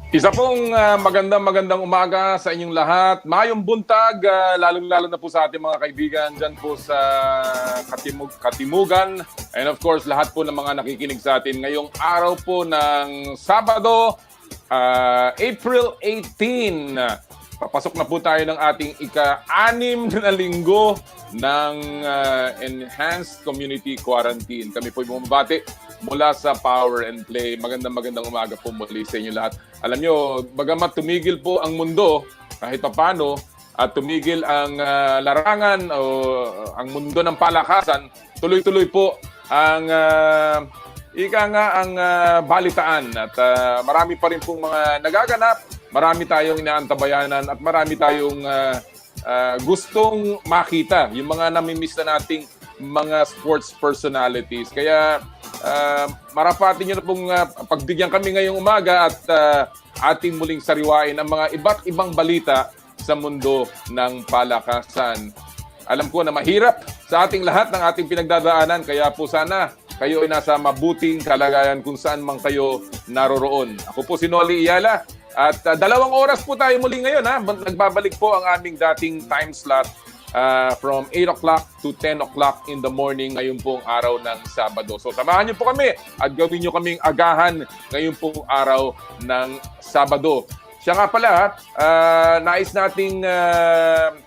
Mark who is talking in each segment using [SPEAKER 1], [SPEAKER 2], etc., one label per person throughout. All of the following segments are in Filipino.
[SPEAKER 1] Isa pong magandang umaga sa inyong lahat. Mayong buntag, lalong-lalo na po sa ating mga kaibigan dyan po sa Katimugan. And of course, lahat po ng mga nakikinig sa atin ngayong araw po ng Sabado, April 18. Papasok na po tayo ng ating ika-6 na linggo ng Enhanced Community Quarantine. Kami po bumabati mula sa Power and Play. Magandang umaga po muli sa inyo lahat. Alam nyo, bagamat tumigil po ang mundo kahit papano at tumigil ang larangan o ang mundo ng palakasan, tuloy-tuloy po ang ang balitaan at marami pa rin pong mga nagaganap, marami tayong inaantabayanan at marami tayong gustong makita, yung mga namimiss na nating mga sports personalities. Kaya marapati nyo na pong pagbigyan kami ngayong umaga at ating muling sariwain ang mga iba't ibang balita sa mundo ng palakasan. Alam ko na mahirap sa ating lahat ng ating pinagdadaanan, kaya po sana kayo ay nasa mabuting kalagayan kung saan man kayo naroroon. Ako po si Noli Iyala at 2 oras po tayo muli ngayon. Nagbabalik po ang aming dating time slot from 8 o'clock to 10 o'clock in the morning ngayon pong araw ng Sabado. So samahan niyo po kami at gawin niyo kaming agahan ngayon pong araw ng Sabado. Siya nga pala, nais nating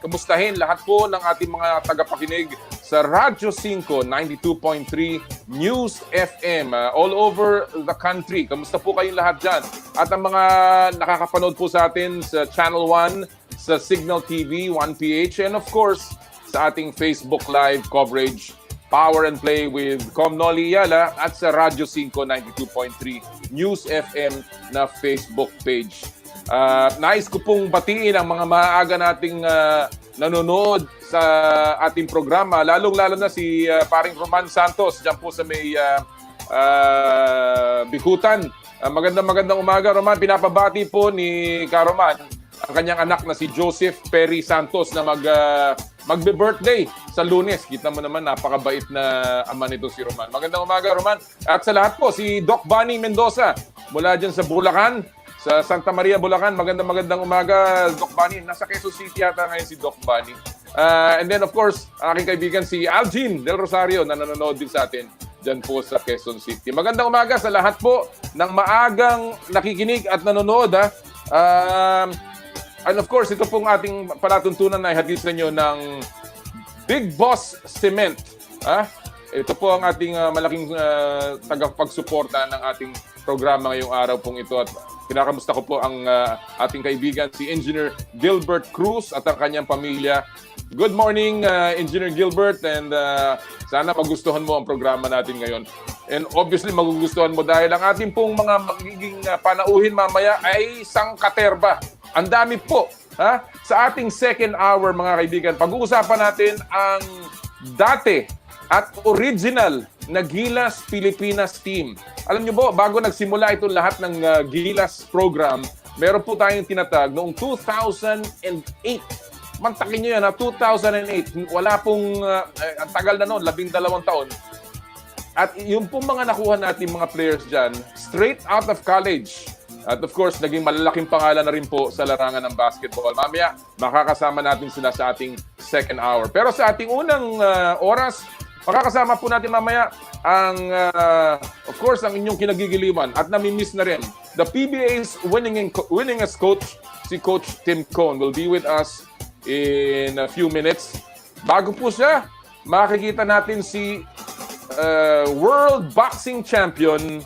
[SPEAKER 1] kamustahin lahat po ng ating mga tagapakinig sa Radyo 5, 92.3 News FM all over the country. Kamusta po kayong lahat dyan? At ang mga nakakapanood po sa atin sa Channel 1, sa Signal TV, OnePH, and of course, sa ating Facebook Live coverage, Power and Play with Noli Iyala at sa Radyo 5, 92.3 News FM na Facebook page. Nais ko pong batiin ang mga maaga nating nanonood sa ating programa, lalong-lalo na si paring Roman Santos dyan po sa may Bikutan. Magandang umaga, Roman. Pinapabati po ni Karoman ang kanyang anak na si Joseph Perry Santos na magbe-birthday sa Lunes. Kita mo naman, napakabait na ama nito si Roman. Magandang umaga, Roman. At sa lahat po, si Doc Bunny Mendoza mula dyan sa Bulacan, sa Santa Maria, Bulacan. Magandang umaga, Doc Bunny. Nasa Quezon City yata ngayon si Doc Bunny. And then, of course, aking kaibigan si Algin Del Rosario na nanonood din sa atin dyan po sa Quezon City. Magandang umaga sa lahat po ng maagang nakikinig at nanonood. And of course, ito pong ating palatuntunan na ihatid sa inyo ng Big Boss Cement. Ito po ang ating malaking tagapagsuporta ng ating programa ngayong araw pong ito. At kinakamusta ko po ang ating kaibigan, si Engineer Gilbert Cruz at ang kanyang pamilya. Good morning, Engineer Gilbert, and sana magustuhan mo ang programa natin ngayon. And obviously, magugustuhan mo dahil ang ating pong mga magiging panauhin mamaya ay sangkaterba. Ang dami po. Sa ating second hour, mga kaibigan, pag-uusapan natin ang dati at original na Gilas Pilipinas team. Alam niyo po, bago nagsimula ito lahat ng Gilas program, meron po tayong tinatag noong 2008. Mantakin niyo yan, 2008. Wala pong, ang tagal na noon, 12 taon. At yung pong mga nakuha natin mga players dyan, straight out of college. At of course, naging malalaking pangalan na rin po sa larangan ng basketball. Mamaya, makakasama natin sila sa ating second hour. Pero sa ating unang oras, makakasama po natin mamaya ang, of course, ang inyong kinagigiliwan at namimiss na rin. The PBA's winningest coach, si Coach Tim Cone, will be with us in a few minutes. Bago po siya, makikita natin si World Boxing Champion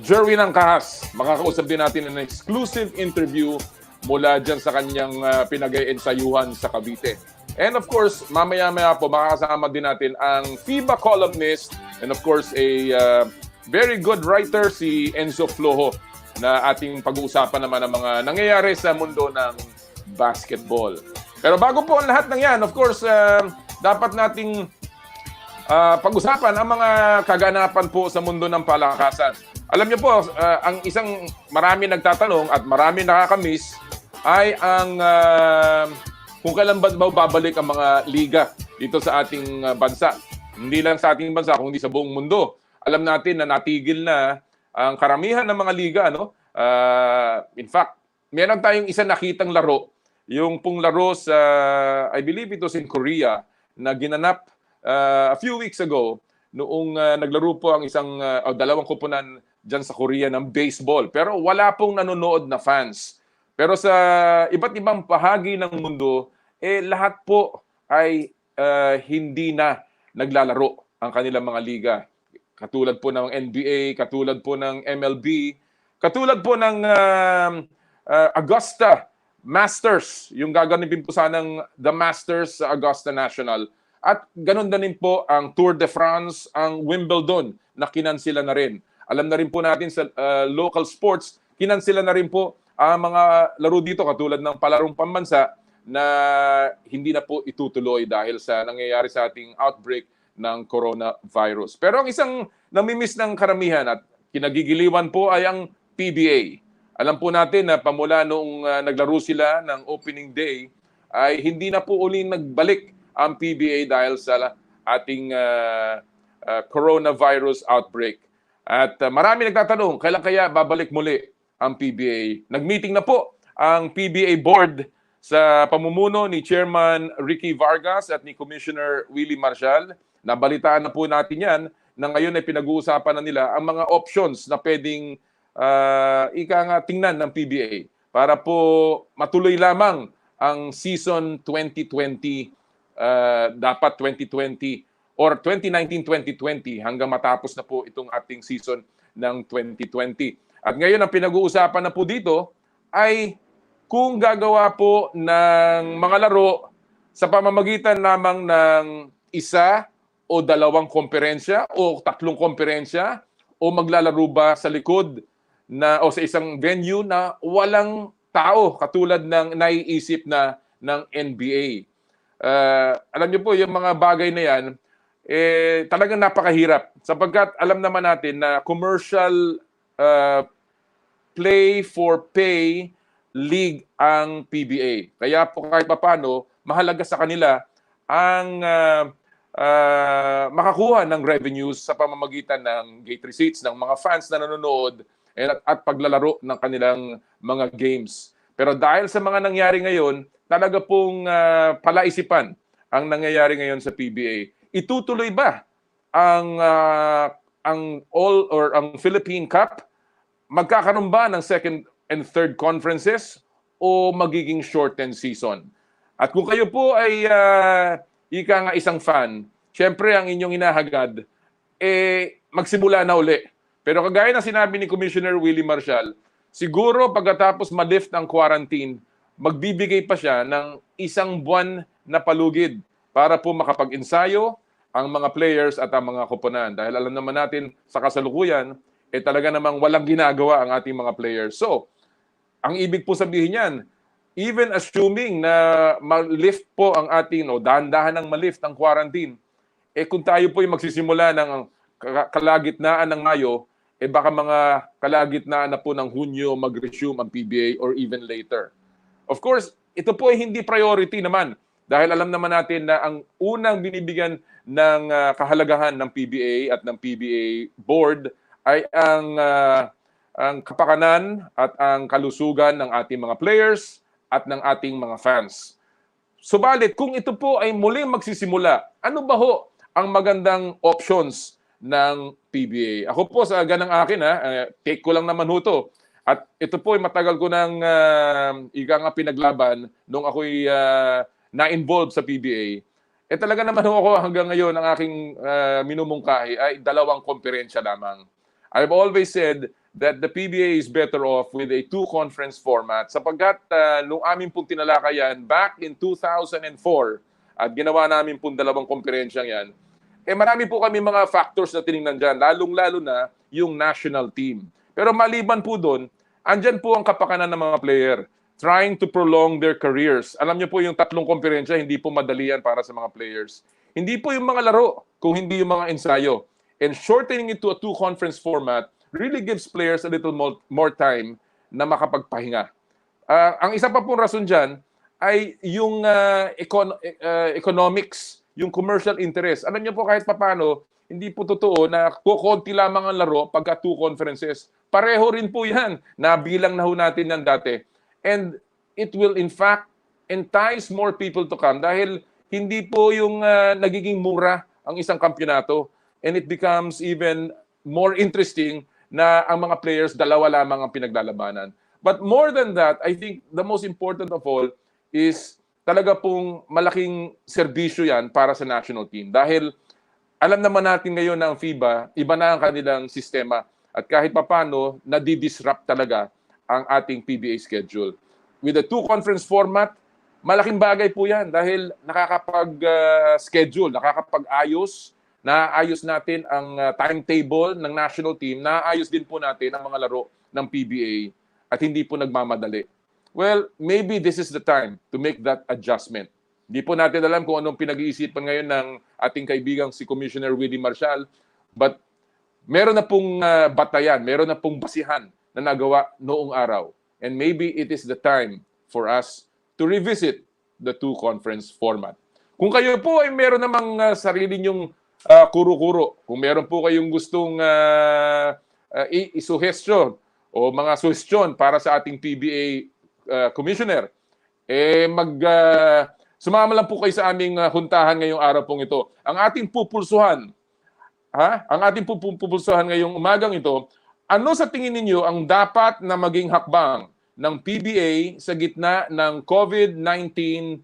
[SPEAKER 1] Jerwin Ancajas. Makakausap din natin an exclusive interview mula dyan sa kanyang pinag-ensayuhan sa Cavite. And of course, mamaya-maya po makakasama din natin ang FIBA columnist and of course a very good writer, si Enzo Flojo, na ating pag-uusapan naman ang mga nangyayari sa mundo ng basketball. Pero bago po ang lahat ng yan, of course, dapat nating pag-usapan ang mga kaganapan po sa mundo ng palakasan. Alam niyo po, ang isang marami nagtatanong at marami nakakamiss ay ang kung kailan ba babalik ang mga liga dito sa ating bansa. Hindi lang sa ating bansa, kundi sa buong mundo. Alam natin na natigil na ang karamihan ng mga liga, no? In fact, meron tayong isa nakitang laro, yung pong laro sa, I believe it was in Korea, na ginanap a few weeks ago, noong naglaro po ang isang, dalawang koponan dyan sa Korea ng baseball. Pero wala pong nanonood na fans. Pero sa iba't ibang bahagi ng mundo, lahat po ay hindi na naglalaro ang kanilang mga liga. Katulad po ng NBA, katulad po ng MLB, katulad po ng Augusta Masters, yung gaganapin po sanang The Masters sa Augusta National. At ganun na rin po ang Tour de France, ang Wimbledon na kinansila na rin. Alam na rin po natin sa local sports, kinansila na rin po ang mga laro dito katulad ng palarong pambansa na hindi na po itutuloy dahil sa nangyayari sa ating outbreak ng coronavirus. Pero ang isang namimiss ng karamihan at kinagigiliwan po ay ang PBA. Alam po natin na pamula noong naglaro sila ng opening day ay hindi na po uling nagbalik ang PBA dahil sa ating coronavirus outbreak. At marami nagtatanong, kailan kaya babalik muli ang PBA? Nagmeeting na po ang PBA board sa pamumuno ni Chairman Ricky Vargas at ni Commissioner Willie Marcial. Nabalitaan na po natin yan na ngayon ay pinag-uusapan na nila ang mga options na pwedeng tingnan ng PBA para po matuloy lamang ang season 2020, dapat 2020 or 2019-2020 hanggang matapos na po itong ating season ng 2020. At ngayon ang pinag-uusapan na po dito ay kung gagawa po ng mga laro sa pamamagitan lamang ng isa o dalawang komperensya o tatlong komperensya o maglalaro ba sa likod na o sa isang venue na walang tao katulad ng naiisip na ng NBA. Alam niyo po yung mga bagay na yan talagang napakahirap sapagkat alam naman natin na commercial play for pay league ang PBA. Kaya po kahit papano mahalaga sa kanila ang makakuha ng revenues sa pamamagitan ng gate receipts ng mga fans na nanonood at paglalaro ng kanilang mga games. Pero dahil sa mga nangyari ngayon, talaga pong palaisipan ang nangyayari ngayon sa PBA. Itutuloy ba ang Philippine Cup? Magkakaroon ba ng second and third conferences o magiging shortened season? At kung kayo po ay isang fan, syempre ang inyong inahagad magsimula na uli. Pero kagaya ng sinabi ni Commissioner Willie Marcial, siguro pagkatapos ma-lift ang quarantine, magbibigay pa siya ng 1 buwan na palugid para po makapag-ensayo ang mga players at ang mga koponan. Dahil alam naman natin sa kasalukuyan, talaga namang walang ginagawa ang ating mga players. So, ang ibig po sabihin yan, even assuming na ma-lift po ang ating, dahan-dahan ng ma-lift ang quarantine, kung tayo po ay magsisimula ng kalagitnaan ng Mayo, baka mga kalagitnaan na po ng Hunyo mag-resume ang PBA or even later. Of course, ito po ay hindi priority naman dahil alam naman natin na ang unang binibigyan ng kahalagahan ng PBA at ng PBA board ay ang kapakanan at ang kalusugan ng ating mga players at ng ating mga fans. Subalit, kung ito po ay muling magsisimula, ano ba ho ang magandang options ng PBA? Ako po sa ganang akin, take ko lang naman ho to. At ito po ay matagal ko nang pinaglaban nung ako'y na-involved sa PBA. Talaga naman ho ako hanggang ngayon ang aking minumungkahi ay 2 komperensya lamang. I've always said that the PBA is better off with a 2-conference format sapagkat nung amin pong tinalakayan back in 2004 at ginawa namin pong 2 komperensyang yan, marami po kami mga factors na tinignan dyan, lalong-lalo na yung national team. Pero maliban po doon, andyan po ang kapakanan ng mga player trying to prolong their careers. Alam niyo po yung 3 komperensya, hindi po madalian para sa mga players. Hindi po yung mga laro, kung hindi yung mga ensayo. And shortening it to a 2-conference format really gives players a little more time na makapagpahinga. Ang isa pa pong rason dyan ay yung economics, yung commercial interest. Alam niyo po kahit papano, hindi po totoo na kukunti lamang ang laro pagka 2 conferences. Pareho rin po yan. Nabilang na ho natin yan dati. And it will in fact entice more people to come dahil hindi po yung nagiging mura ang isang kampyonato. And it becomes even more interesting na ang mga players dalawa lamang ang pinaglalabanan. But more than that, I think the most important of all is talaga pong malaking serbisyo yan para sa national team. Dahil alam naman natin ngayon na ang FIBA, iba na ang kanilang sistema. At kahit papano, nadi-disrupt talaga ang ating PBA schedule. With the two-conference format, malaking bagay po yan dahil nakakapag-schedule, nakakapag-ayos, naayos natin ang timetable ng national team, naayos din po natin ang mga laro ng PBA at hindi po nagmamadali. Well, maybe this is the time to make that adjustment. Hindi po natin alam kung anong pinag-iisipan ngayon ng ating kaibigang si Commissioner Willie Marshall, but meron na pong batayan, meron na pong basihan na nagawa noong araw. And maybe it is the time for us to revisit the two-conference format. Kung kayo po ay meron namang sarili nyong kuro-kuro, kung meron po kayong gustong i-suggestion o mga suggestion para sa ating PBA Commissioner, sumama lang po kayo sa aming huntahan ngayong araw pong ito. Ang ating pupulsuhan, ngayong umagang ito, ano sa tingin ninyo ang dapat na maging hakbang ng PBA sa gitna ng COVID-19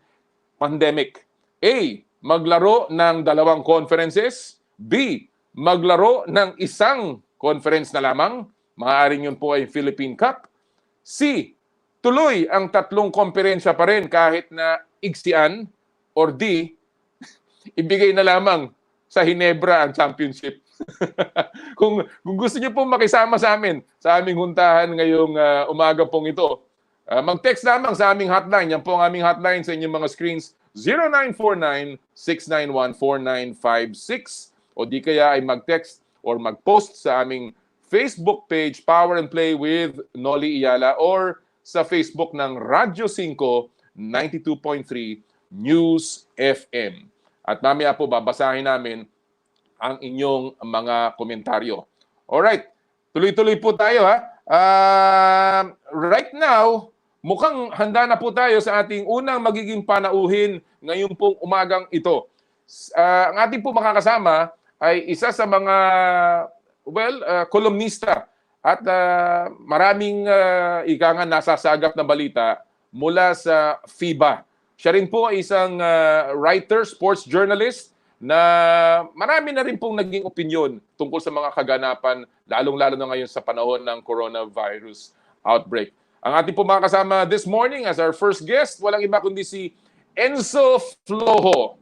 [SPEAKER 1] pandemic? A, maglaro ng 2 conferences. B, maglaro ng 1 conference na lamang. Maaaring yun po ay Philippine Cup. C, tuloy ang 3 komperensya pa rin kahit na igsian. Or D, ibigay na lamang sa Hinebra ang championship. kung gusto niyo pong makisama sa amin, sa aming huntahan ngayong umaga pong ito, mag-text lamang sa aming hotline. Yan po ang aming hotline sa inyong mga screens, 0949-691-4956. O di kaya ay mag-text or mag-post sa aming Facebook page, Power and Play with Noli Iyala, or sa Facebook ng Radyo 5 92.3 News FM. At mamaya po babasahin namin ang inyong mga komentaryo. Alright, tuloy-tuloy po tayo right now, mukhang handa na po tayo sa ating unang magiging panauhin ngayon pong umagang ito. Ang ating po makakasama ay isa sa mga kolumnista at maraming ika nga nasasagap na balita mula sa FIBA. Siya rin po ay isang writer, sports journalist na marami na rin pong naging opinyon tungkol sa mga kaganapan, lalong-lalo na ngayon sa panahon ng coronavirus outbreak. Ang ating po mga kasama this morning as our first guest, walang iba kundi si Enzo Flojo.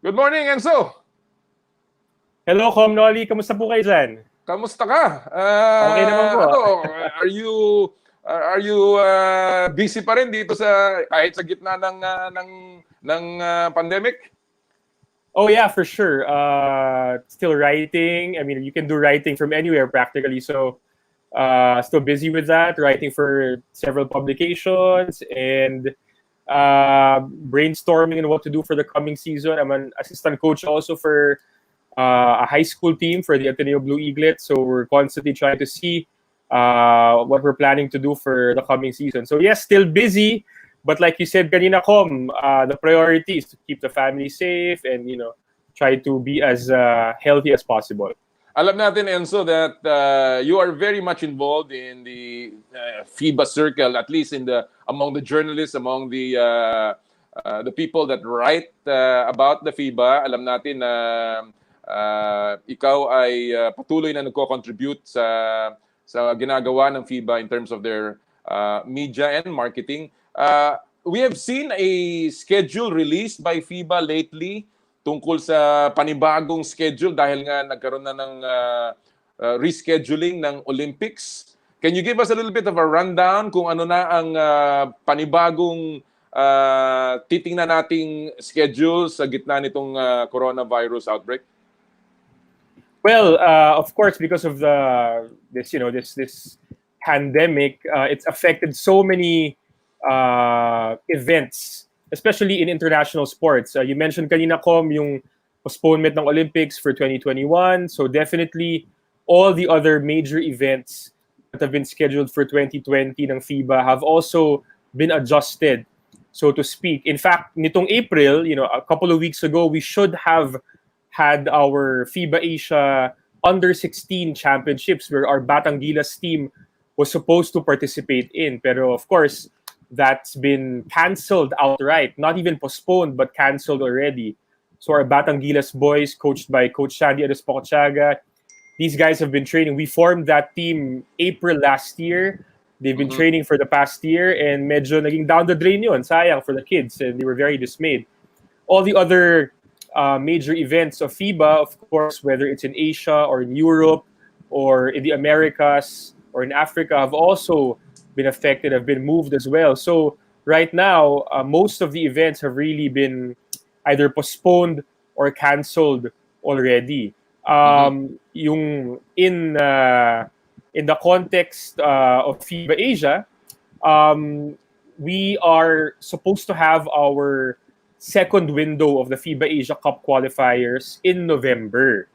[SPEAKER 1] Good morning, Enzo!
[SPEAKER 2] Hello, Com Noli. Kamusta po kayo dyan?
[SPEAKER 1] Kamusta ka?
[SPEAKER 2] Okay naman po.
[SPEAKER 1] Are you busy pa rin dito kahit sa gitna ng pandemic?
[SPEAKER 2] Oh yeah, for sure. Still writing. I mean, you can do writing from anywhere practically. So, still busy with that. Writing for several publications and brainstorming on what to do for the coming season. I'm an assistant coach also for a high school team for the Ateneo Blue Eaglets. So we're constantly trying to see what we're planning to do for the coming season. So yes, still busy. But like you said, kanina Com, the priority is to keep the family safe and, try to be as healthy as possible.
[SPEAKER 1] Alam natin, Enzo, that you are very much involved in the FIBA circle, at least among the journalists, among the people that write about the FIBA. Alam natin na ikaw ay patuloy na nagko-contribute sa ginagawa ng FIBA in terms of their media and marketing. We have seen a schedule released by FIBA lately tungkol sa panibagong schedule dahil nga nagkaroon na ng rescheduling ng Olympics. Can you give us a little bit of a rundown kung ano na ang panibagong titingnan nating schedule sa gitna nitong coronavirus outbreak?
[SPEAKER 2] Well, of course, because of this pandemic, it's affected so many events, especially in international sports. You mentioned kanina, Com, yung postponement ng Olympics for 2021. So definitely all the other major events that have been scheduled for 2020 ng FIBA have also been adjusted, so to speak. In fact, nitong April, a couple of weeks ago, we should have had our FIBA Asia Under-16 Championships where our Batang Gilas team was supposed to participate in. Pero of course, that's been canceled outright. Not even postponed, but canceled already. So our Batang Gilas boys, coached by Coach Sandy Arespocachaga, these guys have been training. We formed that team April last year. They've been training for the past year, and medyo naging down the drain yun. Sayang for the kids, and they were very dismayed. All the other major events of FIBA, of course, whether it's in Asia or in Europe or in the Americas or in Africa, have also been affected, have been moved as well. So right now, most of the events have really been either postponed or canceled already. Yung in the context of FIBA Asia, we are supposed to have our second window of the FIBA Asia Cup qualifiers in November.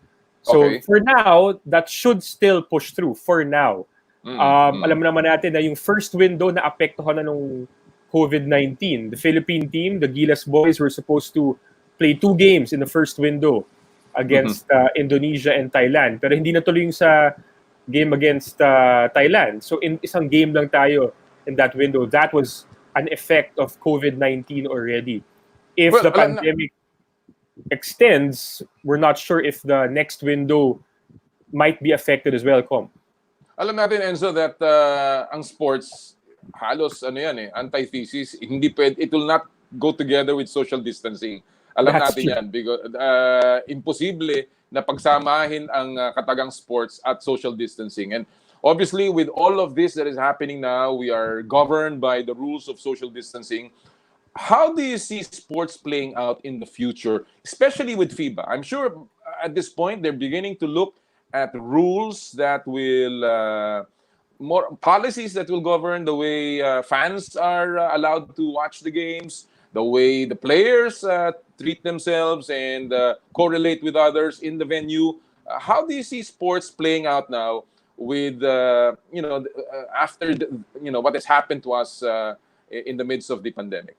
[SPEAKER 2] So for now, that should still push through for now. Alam naman natin na yung first window na apektuhan na nung COVID-19. The Philippine team, the Gilas boys, were supposed to play 2 games in the first window against Indonesia and Thailand. Pero hindi natuloy yung sa game against Thailand. So in isang game lang tayo in that window. That was an effect of COVID-19 already. If the pandemic extends, we're not sure if the next window might be affected as well, Com.
[SPEAKER 1] Alam natin, Enzo, that ang sports, halos antithesis, hindi pwede, it will not go together with social distancing. Alam
[SPEAKER 2] That's
[SPEAKER 1] natin
[SPEAKER 2] true.
[SPEAKER 1] yan because imposible na pagsamahin ang katagang sports at social distancing. And obviously, with all of this that is happening now, we are governed by the rules of social distancing. How do you see sports playing out in the future, especially with FIBA? I'm sure at this point they're beginning to look at rules that will more policies that will govern the way fans are allowed to watch the games, the way the players treat themselves and correlate with others in the venue. How do you see sports playing out now with after what has happened to us in the midst of the pandemic?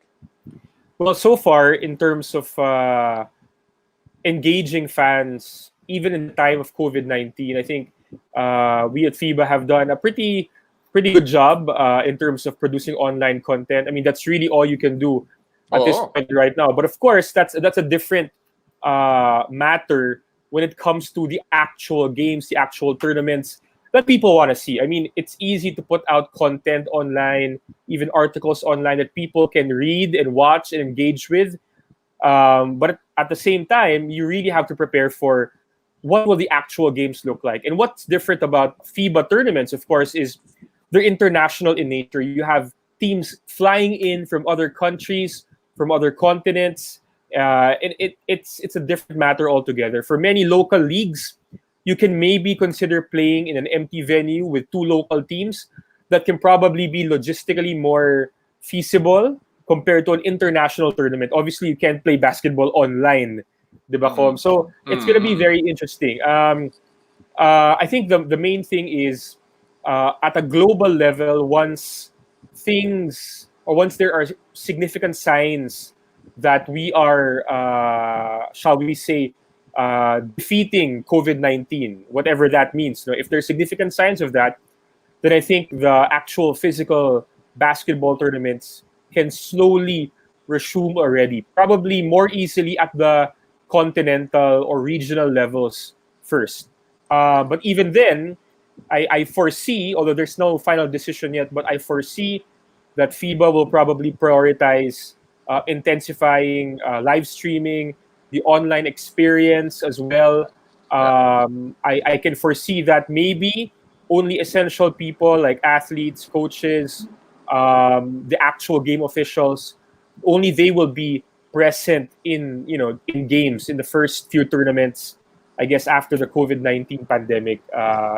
[SPEAKER 2] Well, so far, in terms of engaging fans, even in the time of COVID-19, I think we at FIBA have done a pretty good job in terms of producing online content. I mean, that's really all you can do at this point right now. But of course, that's a different matter when it comes to the actual games, the actual tournaments that people want to see. I mean, it's easy to put out content online, even articles online that people can read and watch and engage with. But at the same time, you really have to prepare for what will the actual games look like. And what's different about FIBA tournaments, of course, is they're international in nature. You have teams flying in from other countries, from other continents. It's a different matter altogether. For many local leagues, you can maybe consider playing in an empty venue with 2 local teams. That can probably be logistically more feasible compared to an international tournament. Obviously, you can't play basketball online, diba, Com? So it's going to be very interesting. I think the main thing is at a global level, once there are significant signs that we are, shall we say, defeating COVID-19, whatever that means. If there's significant signs of that, then I think the actual physical basketball tournaments can slowly resume already. Probably more easily at the continental or regional levels first. But even then, I foresee, although there's no final decision yet, but I foresee that FIBA will probably prioritize intensifying live streaming, the online experience as well. I can foresee that maybe only essential people like athletes, coaches, the actual game officials, only they will be present in games in the first few tournaments, I guess, after the COVID-19 pandemic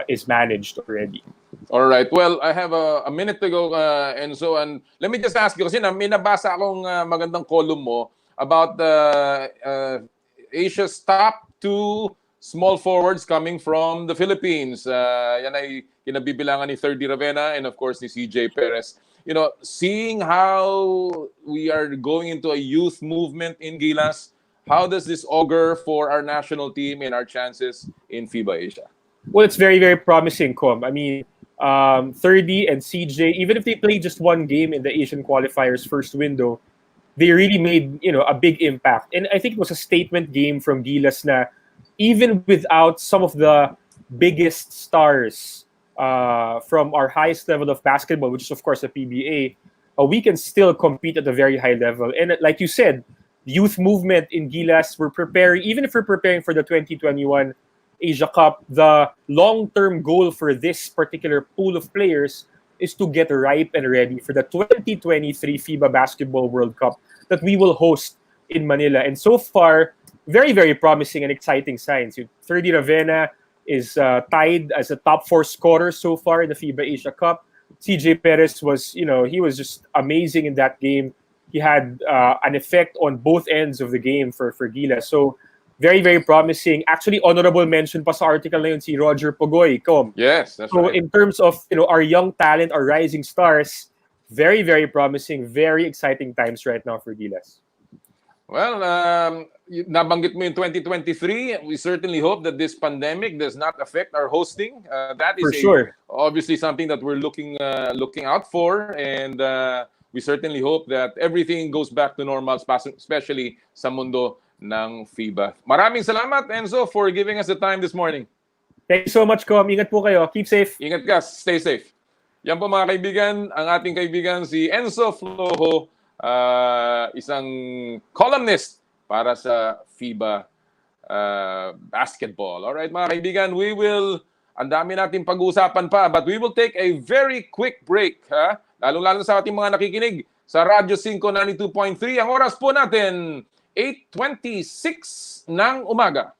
[SPEAKER 2] is managed already.
[SPEAKER 1] All right. Well, I have a minute to go, Enzo, and let me just ask you, kasi may nabasa akong magandang column mo about Asia's top 2 small forwards coming from the Philippines. Yan ay kinabibilangan ni 30 Ravenna and of course ni CJ Perez. You know, seeing how we are going into a youth movement in Gilas, how does this augur for our national team and our chances in FIBA Asia?
[SPEAKER 2] Well, it's very, very promising, Com. I mean, 30 and CJ, even if they play just one game in the Asian qualifiers first window, they really made, you know, a big impact. And I think it was a statement game from Gilas na even without some of the biggest stars from our highest level of basketball, which is of course the PBA, we can still compete at a very high level. And like you said, youth movement in Gilas, we're preparing, even if we're preparing for the 2021 Asia Cup, the long-term goal for this particular pool of players is to get ripe and ready for the 2023 FIBA Basketball World Cup that we will host in Manila. And so far, very, very promising and exciting signs. 30 Ravenna is tied as a top 4 scorer so far in the FIBA Asia Cup. CJ Perez was, you know, he was just amazing in that game. He had an effect on both ends of the game for Gilas. So, very, very promising. Actually, honorable mention pa sa article na yun si Roger Pogoy, Com.
[SPEAKER 1] Yes, that's
[SPEAKER 2] so
[SPEAKER 1] right.
[SPEAKER 2] In terms of, you know, our young talent, our rising stars, very, very promising, very exciting times right now for Gilas.
[SPEAKER 1] Well, nabanggit mo yung 2023. We certainly hope that this pandemic does not affect our hosting. That is
[SPEAKER 2] For sure.
[SPEAKER 1] Obviously something that we're looking out for, and we certainly hope that everything goes back to normal, especially sa mundo ng FIBA. Maraming salamat, Enzo, for giving us the time this morning.
[SPEAKER 2] Thank you so much, Com. Ingat po kayo. Keep safe.
[SPEAKER 1] Ingat ka. Stay safe. Yan po mga kaibigan, ang ating kaibigan si Enzo Flojo, isang columnist para sa FIBA basketball. Alright mga kaibigan, ang dami natin pag-uusapan pa, but we will take a very quick break. Lalo-lalo sa ating mga nakikinig sa Radyo 5 92.3. Ang oras po natin, 8:26 ng umaga.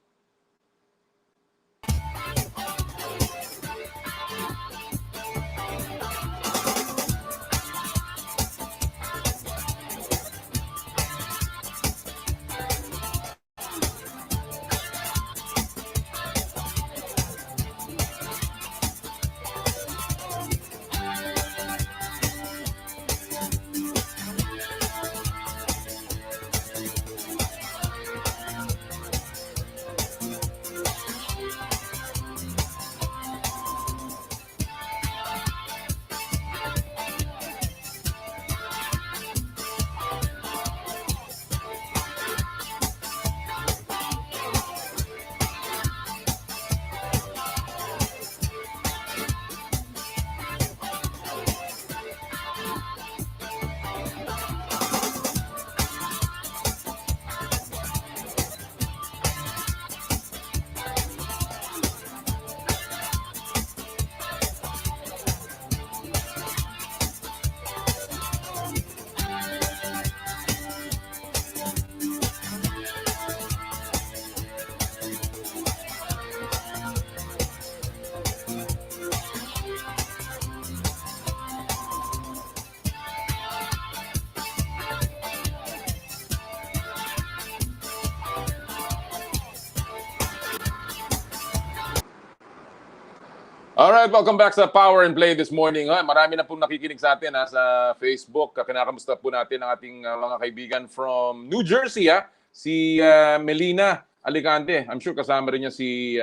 [SPEAKER 1] Alright, welcome back sa Power and Play this morning. Marami na pong nakikinig sa atin sa Facebook. Kinakamusta po natin ang ating mga kaibigan from New Jersey. Si Melina Alicante. I'm sure kasama rin niya si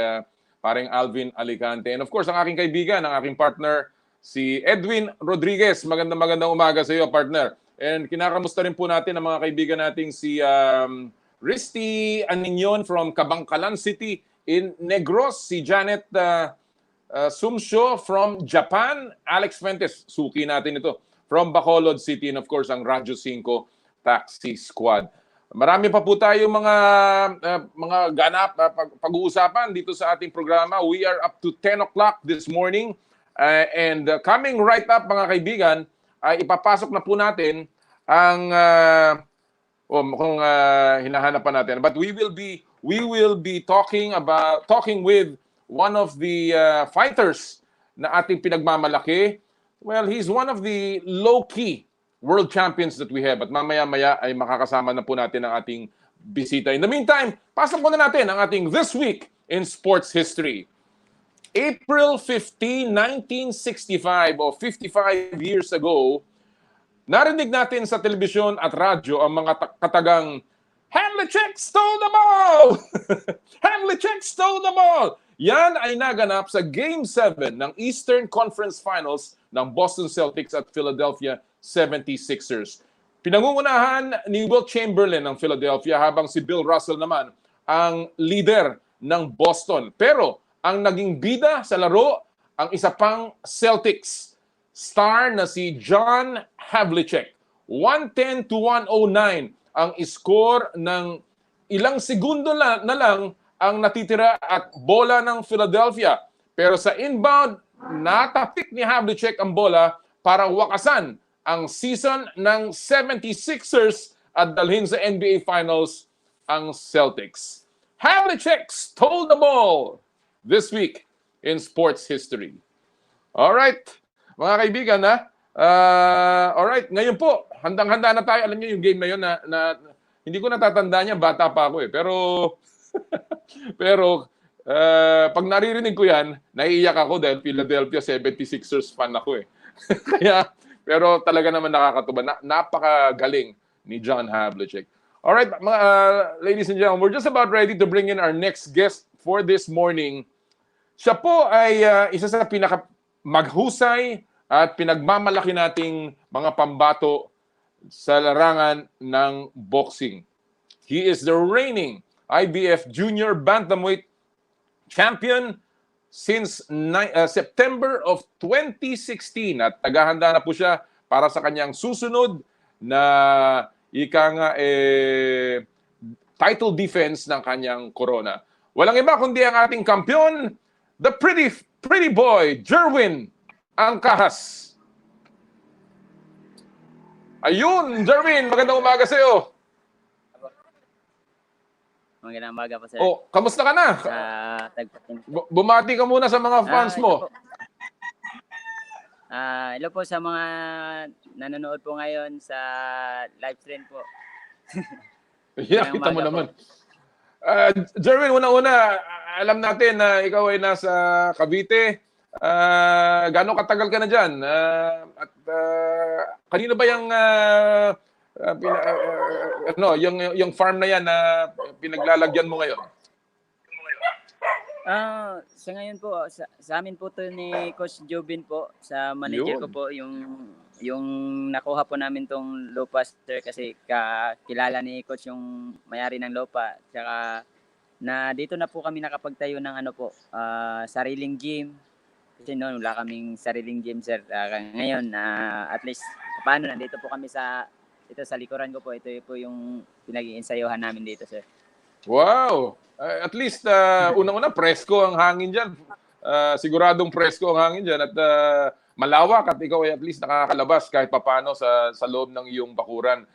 [SPEAKER 1] pareng Alvin Alicante. And of course, ang aking kaibigan, ang aking partner, si Edwin Rodriguez. Magandang umaga sa iyo, partner. And kinakamusta rin po natin ang mga kaibigan nating si Risty Aninyon from Kabangkalan City in Negros. Si Janet Sumsho from Japan, Alex Fuentes, suki natin ito, from Bacolod City, and of course ang Radyo 5 Taxi Squad. Marami pa po tayo mga ganap pag-uusapan dito sa ating programa. We are up to 10 o'clock this morning, and coming right up mga kaibigan, ay ipapasok na po natin ang kung hinahanap pa natin. But we will be talking with one of the fighters na ating pinagmamalaki. Well, he's one of the low-key world champions that we have. At mamaya-maya ay makakasama na po natin ang ating bisita. In the meantime, pasok muna natin ang ating This Week in sports history. April 15, 1965 o 55 years ago, narinig natin sa telebisyon at radyo ang mga katagang Havlicek stole the ball! Havlicek stole the ball! Yan ay naganap sa Game 7 ng Eastern Conference Finals ng Boston Celtics at Philadelphia 76ers. Pinangungunahan ni Wilt Chamberlain ng Philadelphia habang si Bill Russell naman ang leader ng Boston. Pero ang naging bida sa laro, ang isa pang Celtics star na si John Havlicek. 110 to 109 ang score ng ilang segundo na lang ang natitira at bola ng Philadelphia. Pero sa inbound, natapik ni Havlicek ang bola para wakasan ang season ng 76ers at dalhin sa NBA Finals ang Celtics. Havlicek stole the ball this week in sports history. Alright, mga kaibigan, ha? Alright, ngayon po, handang-handa na tayo. Alam niyo yung game na yun na hindi ko natatanda niya, bata pa ako eh. Pero pag naririnig ko yan, naiiyak ako dahil Philadelphia 76ers fan ako eh. Pero talaga naman nakakatuwa. Napakagaling ni John Havlicek. Alright, ladies and gentlemen, we're just about ready to bring in our next guest for this morning. Siya po ay isa sa pinakamaghusay at pinagmamalaki nating mga pambato sa larangan ng boxing. He is the reigning IBF Junior Bantamweight Champion since September of 2016 at tagahanda na po siya para sa kanyang susunod na title defense ng kanyang corona. Walang iba kundi ang ating kampiyon, the pretty boy, Jerwin Ancajas. Ayun, Jerwin, magandang umaga sa iyo.
[SPEAKER 3] Magandang umaga po, sir.
[SPEAKER 1] Oh, kamusta ka na? Bumati ka muna sa mga fans mo.
[SPEAKER 3] Hello po sa mga nanonood po ngayon sa live stream po.
[SPEAKER 1] Yeah, kita mo naman. Jerwin, una-una, alam natin na ikaw ay nasa Cavite. Gaano katagal ka na dyan? Kanino ba yung farm na yan na pinaglalagyan mo ngayon?
[SPEAKER 3] Sa ngayon po, sa amin po to ni Coach Jobin po, sa manager ko po, yung nakuha po namin tong lupa, sir, kasi kilala ni Coach yung mayari ng lupa. Tsaka na dito na po kami nakapagtayo ng sariling gym. Kasi noon wala kaming sariling gym, sir. Ngayon, at least, paano, nandito po kami sa likuran ko po. Ito po yung pinag-iinsayohan namin dito, sir.
[SPEAKER 1] Wow! At least, unang-una, presko ang hangin dyan. Siguradong presko ang hangin dyan. At malawak at ikaw ay at least nakakalabas kahit papano sa loob ng iyong bakuran.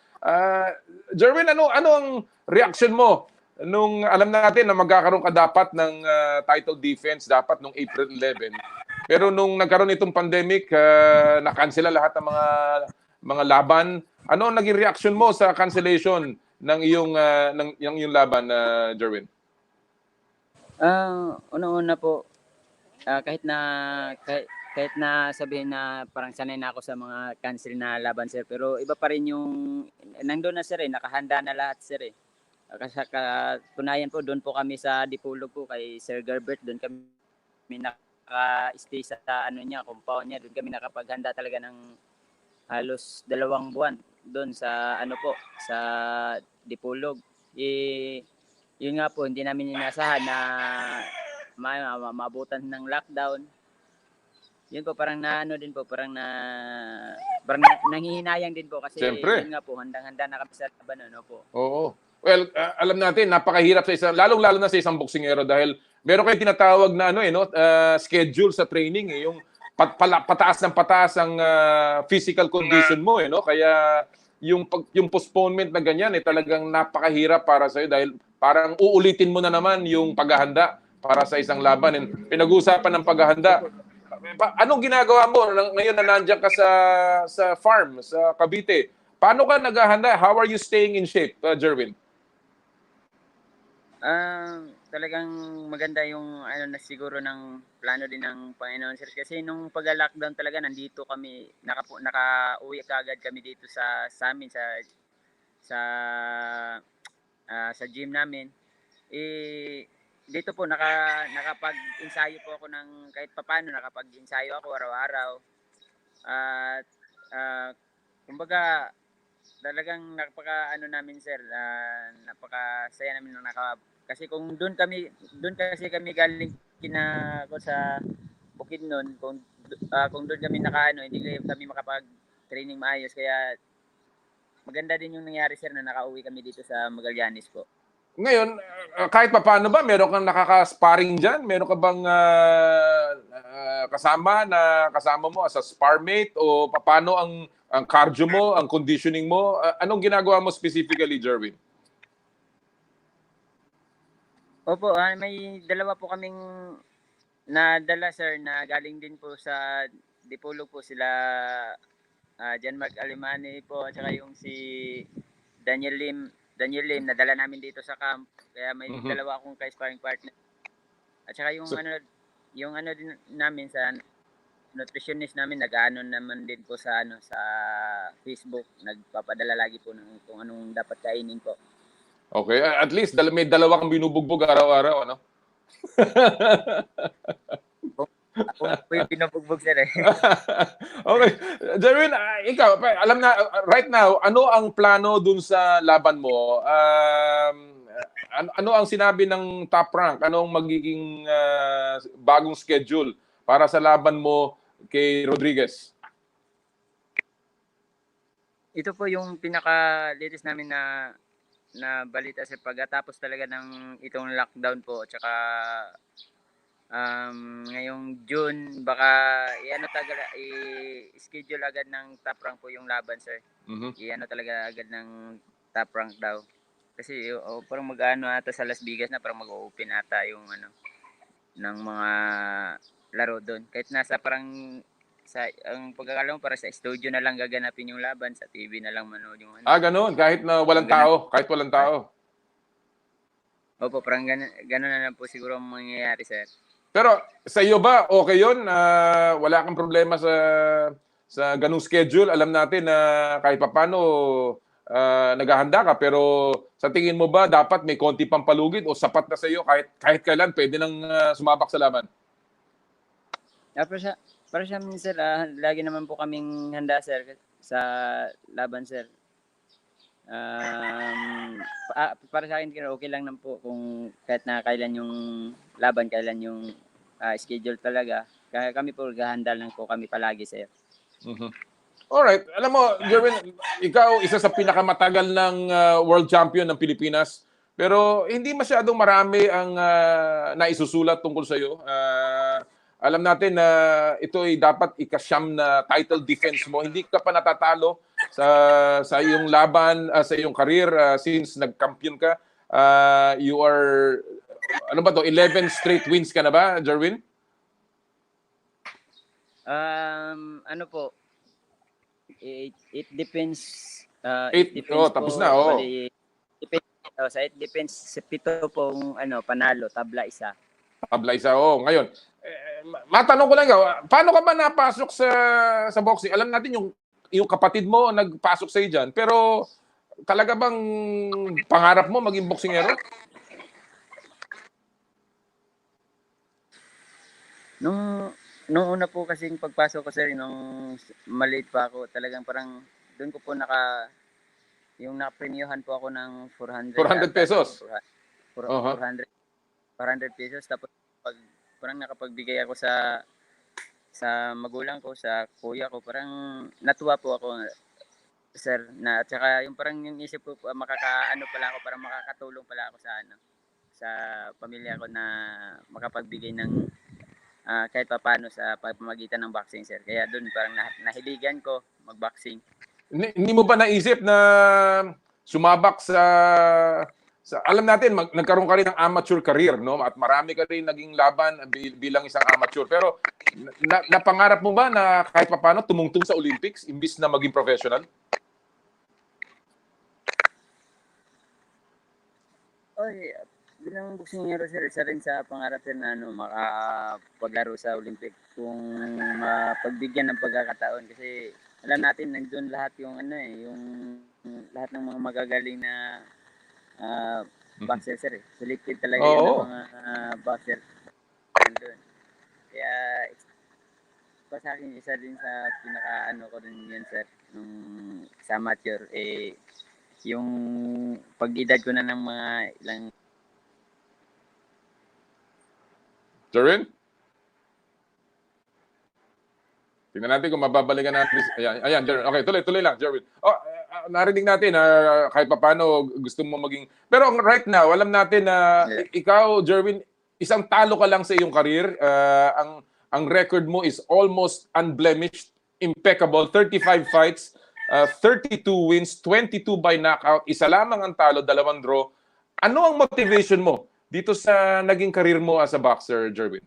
[SPEAKER 1] Jerwin, ano ang reaction mo nung alam natin na magkakaroon ka dapat ng title defense dapat nung April 11? Pero nung nagkaroon itong pandemic, na-cancela lahat ng mga laban. Ano ang naging reaction mo sa cancellation ng iyong laban, Jerwin?
[SPEAKER 3] Una-una po, kahit na sabihin na parang sanay na ako sa mga cancel na laban, sir, pero iba pa rin yung nandoon na, sir, nakahanda na lahat, sir. Kasi katunayan po, doon po kami sa Dipolog po kay Sir Garbert, doon kami naka-stay sa compound niya, doon kami nakapaghanda talaga ng halos 2 buwan doon sa sa Dipolog. Yun nga po, hindi namin inasahan na maabutan ng lockdown. Yun po, parang nanghihinayang din po kasi
[SPEAKER 1] Siyempre.
[SPEAKER 3] Yun nga po, handang-handa na kami sa laban, po.
[SPEAKER 1] Oo. Well, alam natin, napakahirap lalong-lalo na sa isang boksingero dahil meron kayong tinatawag na schedule sa training, yung pataas ng pataas ang physical condition mo, Kaya yung postponement na ganyan talagang napakahirap para sa iyo dahil parang uulitin mo na naman yung paghahanda para sa isang laban. And pinag-uusapan ng paghahanda. Anong ginagawa mo ngayon na nandiyan ka sa farm, sa Cavite? Paano ka naghahanda? How are you staying in shape, Jerwin?
[SPEAKER 3] talagang maganda yung ano na siguro ng plano din ng Panginoon sir kasi nung pag-lockdown talaga nandito kami nakauwi kaagad kami dito sa amin sa sa gym namin. Dito po nakapag-ensayo po ako ng kahit papaano nakapag-ensayo ako araw-araw. At kumbaga talagang napaka namin sir, napakasaya namin kasi doon kasi kami galing ko sa bukid noon kung doon kami hindi kami makapag-training maayos kaya maganda din yung nangyari sir na nakauwi kami dito sa Magallanes po.
[SPEAKER 1] Ngayon, kahit papaano ba, meron kang nakaka-sparring dyan? Meron ka bang kasama mo as a sparmate? O paano ang cardio mo, ang conditioning mo? Anong ginagawa mo specifically, Jerwin?
[SPEAKER 3] Opo, may dalawa po kaming nadala sir na galing din po sa Dipolog po sila Jan Mark Alimani po at saka yung si Daniel Lim nadala namin dito sa camp kaya may dalawa akong ka-sparring partner. At saka yung ano din namin sa nutritionist namin nag-aano naman din po sa sa Facebook, nagpapadala lagi po ng kung anong dapat kainin po.
[SPEAKER 1] Okay, at least may dalawa kang binubugbog araw-araw, ano?
[SPEAKER 3] Ako po yung pinubugbog sir eh.
[SPEAKER 1] Okay. Jerwin, ikaw, alam na, right now, ano ang plano dun sa laban mo? Ano ang sinabi ng Top Rank? Anong magiging bagong schedule para sa laban mo kay Rodriguez?
[SPEAKER 3] Ito po yung pinaka-latest namin na balita sa pagkatapos talaga ng itong lockdown po. Tsaka ngayong June baka i-schedule agad ng Top Rank po yung laban sir. Talaga agad ng Top Rank daw. Kasi parang mag-ano ata sa Las Vegas na parang mag-open ata yung ng mga laro doon. Kahit nasa parang ang pagkakala mo para sa studio na lang gaganapin yung laban, sa TV na lang manood yung
[SPEAKER 1] Ganun, kahit na walang tao, kahit walang tao.
[SPEAKER 3] Opo, parang ganun na lang po siguro ang mangyayari sir.
[SPEAKER 1] Pero sa iyo ba, okay yun? Wala kang problema sa ganung schedule? Alam natin na kahit papano naghahanda ka, pero sa tingin mo ba dapat may konti pang palugit o sapat na sa iyo kahit kailan pwede nang sumabak sa laban?
[SPEAKER 3] Para sa amin sir, lagi naman po kaming handa sir sa laban sir. Para sa akin okay lang naman po kung kahit na kailan yung laban, kailan yung schedule talaga. Kaya kami po gahanda lang po kami palagi sir.
[SPEAKER 1] Alright. Alam mo, Jerwin, ikaw isa sa pinakamatagal ng world champion ng Pilipinas. Pero hindi masyadong marami ang naisusulat tungkol sa iyo. Alam natin na ito ay dapat ikasyam na title defense mo. Hindi ka pa natatalo sa iyong laban, sa iyong career since nag-champion ka. You are, 11 straight wins ka na ba, Jerwin?
[SPEAKER 3] It depends.
[SPEAKER 1] Tapos
[SPEAKER 3] po,
[SPEAKER 1] na, oh.
[SPEAKER 3] It depends sa pito pong panalo, tabla isa.
[SPEAKER 1] Tabla isa, oh. Ngayon, matanong ko lang ikaw, paano ka ba napasok sa boxing? Alam natin yung kapatid mo nagpasok sa dyan, pero talaga bang pangarap mo maging boksingero?
[SPEAKER 3] Nung una po kasing pagpasok ko sir, nung maliit pa ako, talagang parang doon ko po yung napremyohan po ako ng 400
[SPEAKER 1] pesos?
[SPEAKER 3] 400 pesos. Tapos parang nakapagbigay ako sa magulang ko, sa kuya ko, parang natuwa po ako sir, na at saka yung parang yung isip ko pala ako, parang makakatulong pala ako sa pamilya ko na makapagbigay ng kahit papaano sa pamamagitan ng boxing sir. Kaya doon parang nahiligan ko mag-boxing.
[SPEAKER 1] Hindi mo ba naisip na sumabak sa alam natin nagkaroon ka rin ng amateur career, no? At marami ka rin naging laban bilang isang amateur. Pero napangarap mo ba na kahit papaano tumungtong sa Olympics imbis na maging professional?
[SPEAKER 3] bilang boksingero sir, isa rin sa pangarap sir na makapaglaro sa Olympic kung mapagbigyan ng pagkakataon kasi alam natin nandun lahat yung yung lahat ng mga magagaling na boxer sir. Selected talaga yun ng mga boxer nandun. Kaya pa sa akin isa din sa pinaka ko rin yan sir nung sa amateur yung pag-edad ko na ng mga ilang
[SPEAKER 1] Jerwin? Tingnan natin kung mababalikan natin. Ayan, Jerwin. Okay, tuloy lang, Jerwin. Narinig natin kahit paano gusto mo maging... Pero right now, alam natin na ikaw, Jerwin, isang talo ka lang sa iyong career. Ang record mo is almost unblemished, impeccable, 35 fights, 32 wins, 22 by knockout, isa lamang ang talo, 2 draw. Ano ang motivation mo dito sa naging career mo as a boxer, Jerwin?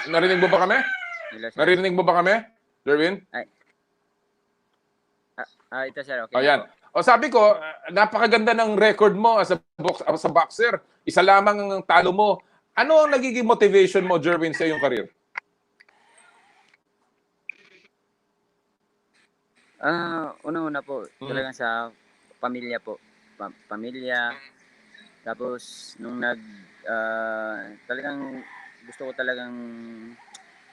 [SPEAKER 1] Narinig mo ba kami? Narinig mo ba kami, Jerwin?
[SPEAKER 3] Ito sir, okay.
[SPEAKER 1] Ayan. Sabi ko, napakaganda ng record mo as a boxer. Isa lamang ang talo mo. Ano ang nagiging motivation mo, Jerwin, sa iyong career?
[SPEAKER 3] Una-una po, talagang sa pamilya po. Pamilya. Tapos, nung talagang gusto ko talagang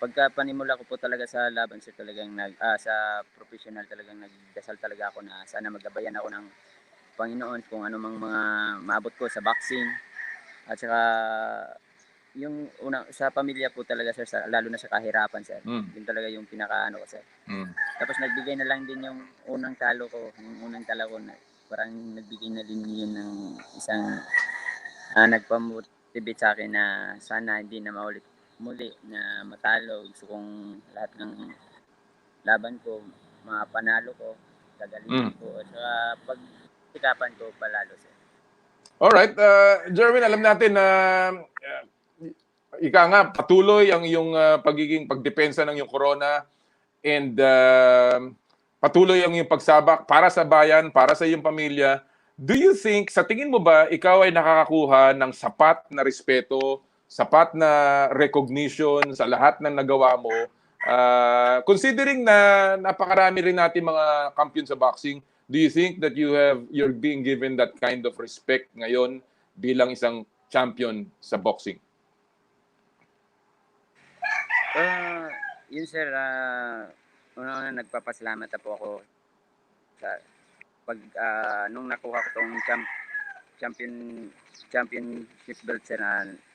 [SPEAKER 3] pagka panimula ko po talaga sa laban sir, talagang sa professional talagang nagdasal talaga ako na sana magabayan ako ng Panginoon kung ano mang mga maabot ko sa boxing. At saka yung sa pamilya po talaga sir, lalo na sa kahirapan sir. Yun talaga yung pinaka ko sir. Tapos nagbigay na lang din yung unang talo ko, na parang nagbigay na din yun ng isang nagpamotivate sa akin na sana hindi na maulit muli na matalo. Gusto kong lahat ng laban ko, mapanalo ko, gagalingan ko, at saka pagsikapan ko palalo sir.
[SPEAKER 1] Alright, Jerwin, alam natin na ika nga patuloy ang iyong pagiging pagdepensa ng iyong corona and patuloy ang iyong pagsabak para sa bayan, para sa iyong pamilya. Do you think, sa tingin mo ba, ikaw ay nakakakuha ng sapat na respeto, sapat na recognition sa lahat ng nagawa mo? Considering na napakarami rin natin mga kampiyon sa boxing, do you think that you're being given that kind of respect ngayon bilang isang champion sa boxing?
[SPEAKER 3] Yun sir, una nagpapasalamat na po ako sa nung nakuha ko tong championship belt sir,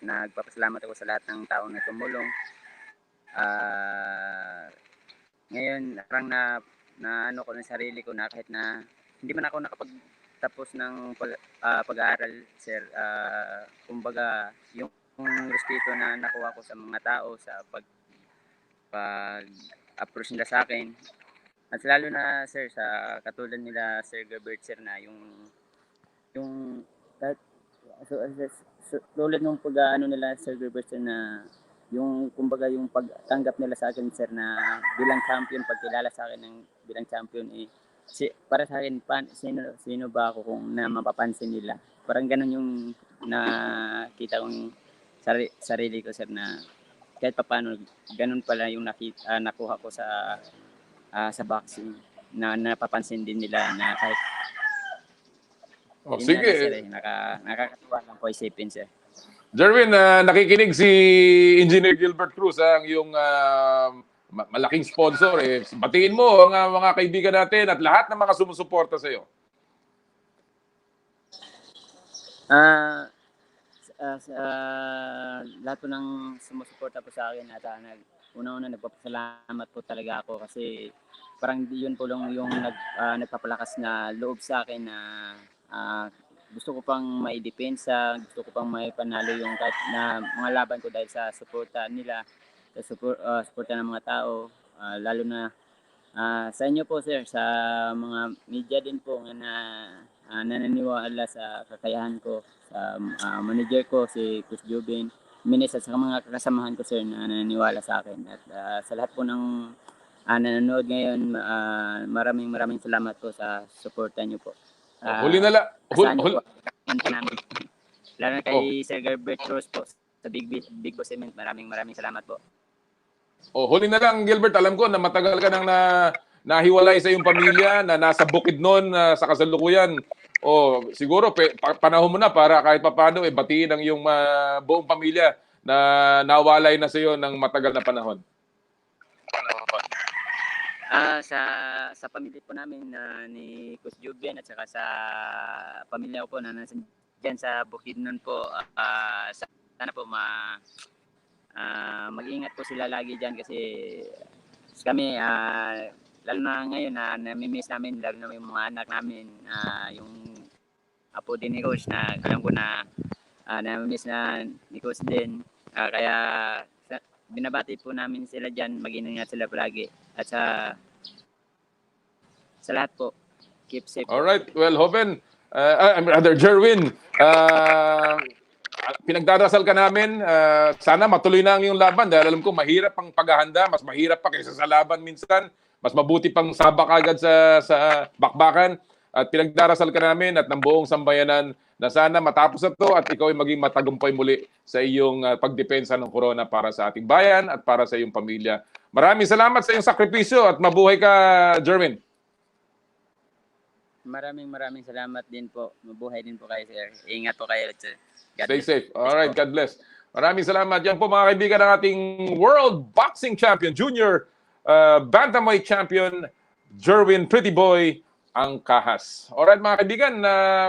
[SPEAKER 3] nagpapasalamat ako sa lahat ng tao na tumulong. Ngayon parang na ko ng sarili ko na kahit na hindi man ako nakapagtapos ng pag-aaral sir, kumbaga yung respeto na nakuha ko sa mga tao sa pag-approach nila sa akin. At lalo na sir sa katulad nila Sir Gilbert sir na yung tulad nung nila Sir Gilbert sir na yung kumbaga yung pagtanggap nila sa akin sir na bilang champion, pagkilala sa akin ng bilang champion para sa akin sino ba ako kung na mapapansin nila. Parang ganun yung nakita kong sarili ko sir na kahit paano ganun pala yung nakuha ko sa boxing na napapansin din nila na kahit
[SPEAKER 1] sige.
[SPEAKER 3] Sir, nakakatuwa lang po isipin sir.
[SPEAKER 1] Jerwin, nakikinig si Engineer Gilbert Cruz, ang iyong malaking sponsor. Batiin mo ang mga kaibigan natin at lahat ng mga sumusuporta sa iyo.
[SPEAKER 3] Lahat po ng sumusuporta po sa akin at una-una nagpapasalamat po talaga ako kasi parang yun po lang yung nagpapalakas na loob sa akin na gusto ko pang maidepensa, gusto ko pang maipanalo yung kahit na mga laban ko dahil sa suporta nila, sa suporta ng mga tao, lalo na sa inyo po sir, sa mga media din po na nananiwala sa kakayahan ko, sa manager ko si Chris Tiu, Minis at sa mga kasamahan ko sir na naniniwala sa akin at sa lahat po ng nanonood ngayon, maraming salamat po sa suporta niyo po.
[SPEAKER 1] Huli na lang.
[SPEAKER 3] Asahan niyo po ang namin. Lalo na
[SPEAKER 1] Oh.
[SPEAKER 3] kay Sir Gilbert Cruz po sa Big Boss Cement. Maraming salamat po.
[SPEAKER 1] Huli na lang, Gilbert. Alam ko na matagal ka nang nahiwalay sa iyong pamilya, na nasa bukid noon sa kasalukuyan. Siguro panahon mo na para kahit papaano batiin ang iyong buong pamilya na nawalay na sa iyo ng matagal na panahon.
[SPEAKER 3] Sa pamilya po namin ni Coach Jvee at saka sa pamilya ko po na nasa dyan sa Bukidnon po, sana po mag-ingat po sila lagi dyan kasi kami, lalo na ngayon na namimiss namin, lalo na yung mga anak namin, yung apo din ni Coach na alam ko na namimiss na ni Coach din. Kaya binabati po namin sila dyan, mag-ingat sila palagi. At sa lahat po, keep safe.
[SPEAKER 1] Alright, well, Hoven, Jerwin, pinagdarasal ka namin, sana matuloy na ang iyong laban dahil alam ko mahirap ang paghahanda, mas mahirap pa kaysa sa laban minsan, mas mabuti pang sabak agad sa bakbakan, at pinagdarasal ka namin at ng buong sambayanan na sana matapos na to at ikaw ay maging matagumpay muli sa iyong pagdepensa ng corona para sa ating bayan at para sa iyong pamilya. Maraming salamat sa iyong sakripisyo at mabuhay ka, Jerwin.
[SPEAKER 3] Maraming salamat din po. Mabuhay din po kayo, sir. Ingat po kayo.
[SPEAKER 1] Stay safe. All right, God bless. Maraming salamat. Yan po mga kaibigan ng ating World Boxing Champion, Junior Bantamweight Champion, Jerwin Pretty Boy Ancajas. All right mga kaibigan,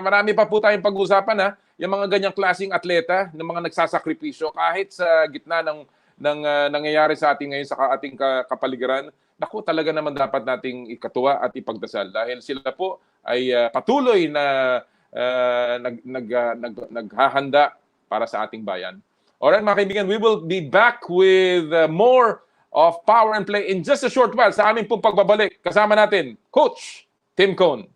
[SPEAKER 1] marami pa po tayong pag-uusapan ha. Yung mga ganyang klaseng atleta, ng mga nagsasakripisyo kahit sa gitna ng nangyayari sa ating ngayon sa ating kapaligiran. Naku, talaga naman dapat nating ikatuwa at ipagdasal dahil sila po ay patuloy na naghahanda para sa ating bayan. Alright mga kaibigan, we will be back with more of Power and Play in just a short while sa aming pong pagbabalik. Kasama natin, Coach Tim Cone.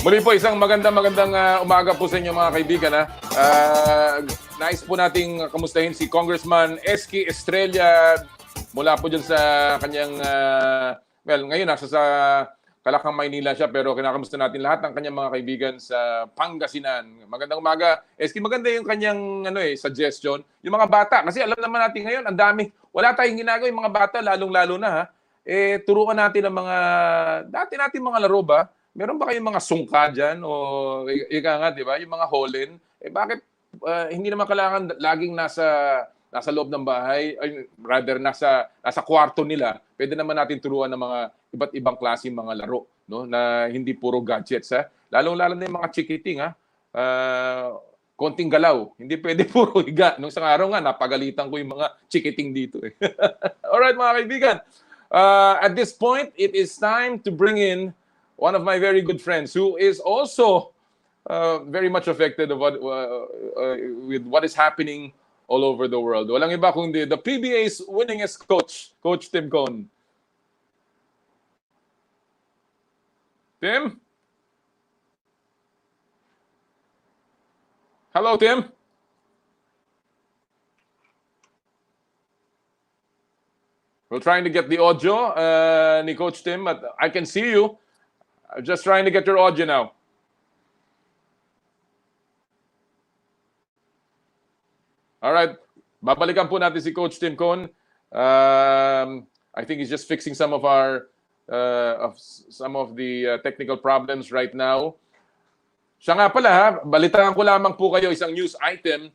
[SPEAKER 1] Muli po, isang magandang umaga po sa inyo mga kaibigan. Nais po nating kamustahin si Congressman Eski Estrella mula po dyan sa kanyang, ngayon nasa sa Kalakang, Maynila siya, pero kinakamusta natin lahat ng kanyang mga kaibigan sa Pangasinan. Magandang umaga. Eski, maganda yung kanyang suggestion. Yung mga bata, kasi alam naman natin ngayon, ang dami. Wala tayong ginagawa yung mga bata, lalong-lalo na turuan natin ang mga, dati natin mga laro ba? Meron ba kayong mga sungka dyan? O ika nga, di ba? Yung mga holin. Bakit hindi naman kailangan laging nasa loob ng bahay, rather nasa kwarto nila? Pwede naman natin turuan ng mga iba't ibang klaseng mga laro, no? Na hindi puro gadgets. Lalong-lalo na yung mga chikiting. Konting galaw. Hindi pwede puro higa. Nung isang araw nga, napagalitan ko yung mga chikiting dito. Alright mga kaibigan. At this point, it is time to bring in one of my very good friends who is also very much affected of with what is happening all over the world. Walang iba kundi the PBA's winningest coach, Coach Tim Cone. Tim? Hello, Tim? We're trying to get the audio ni Coach Tim, but I can see you. I'm just trying to get your audio now. All right. Babalikan po natin si Coach Tim Cone. I think he's just fixing some of the technical problems right now. Siya nga pala, ha, balitaan ko lamang po kayo isang news item.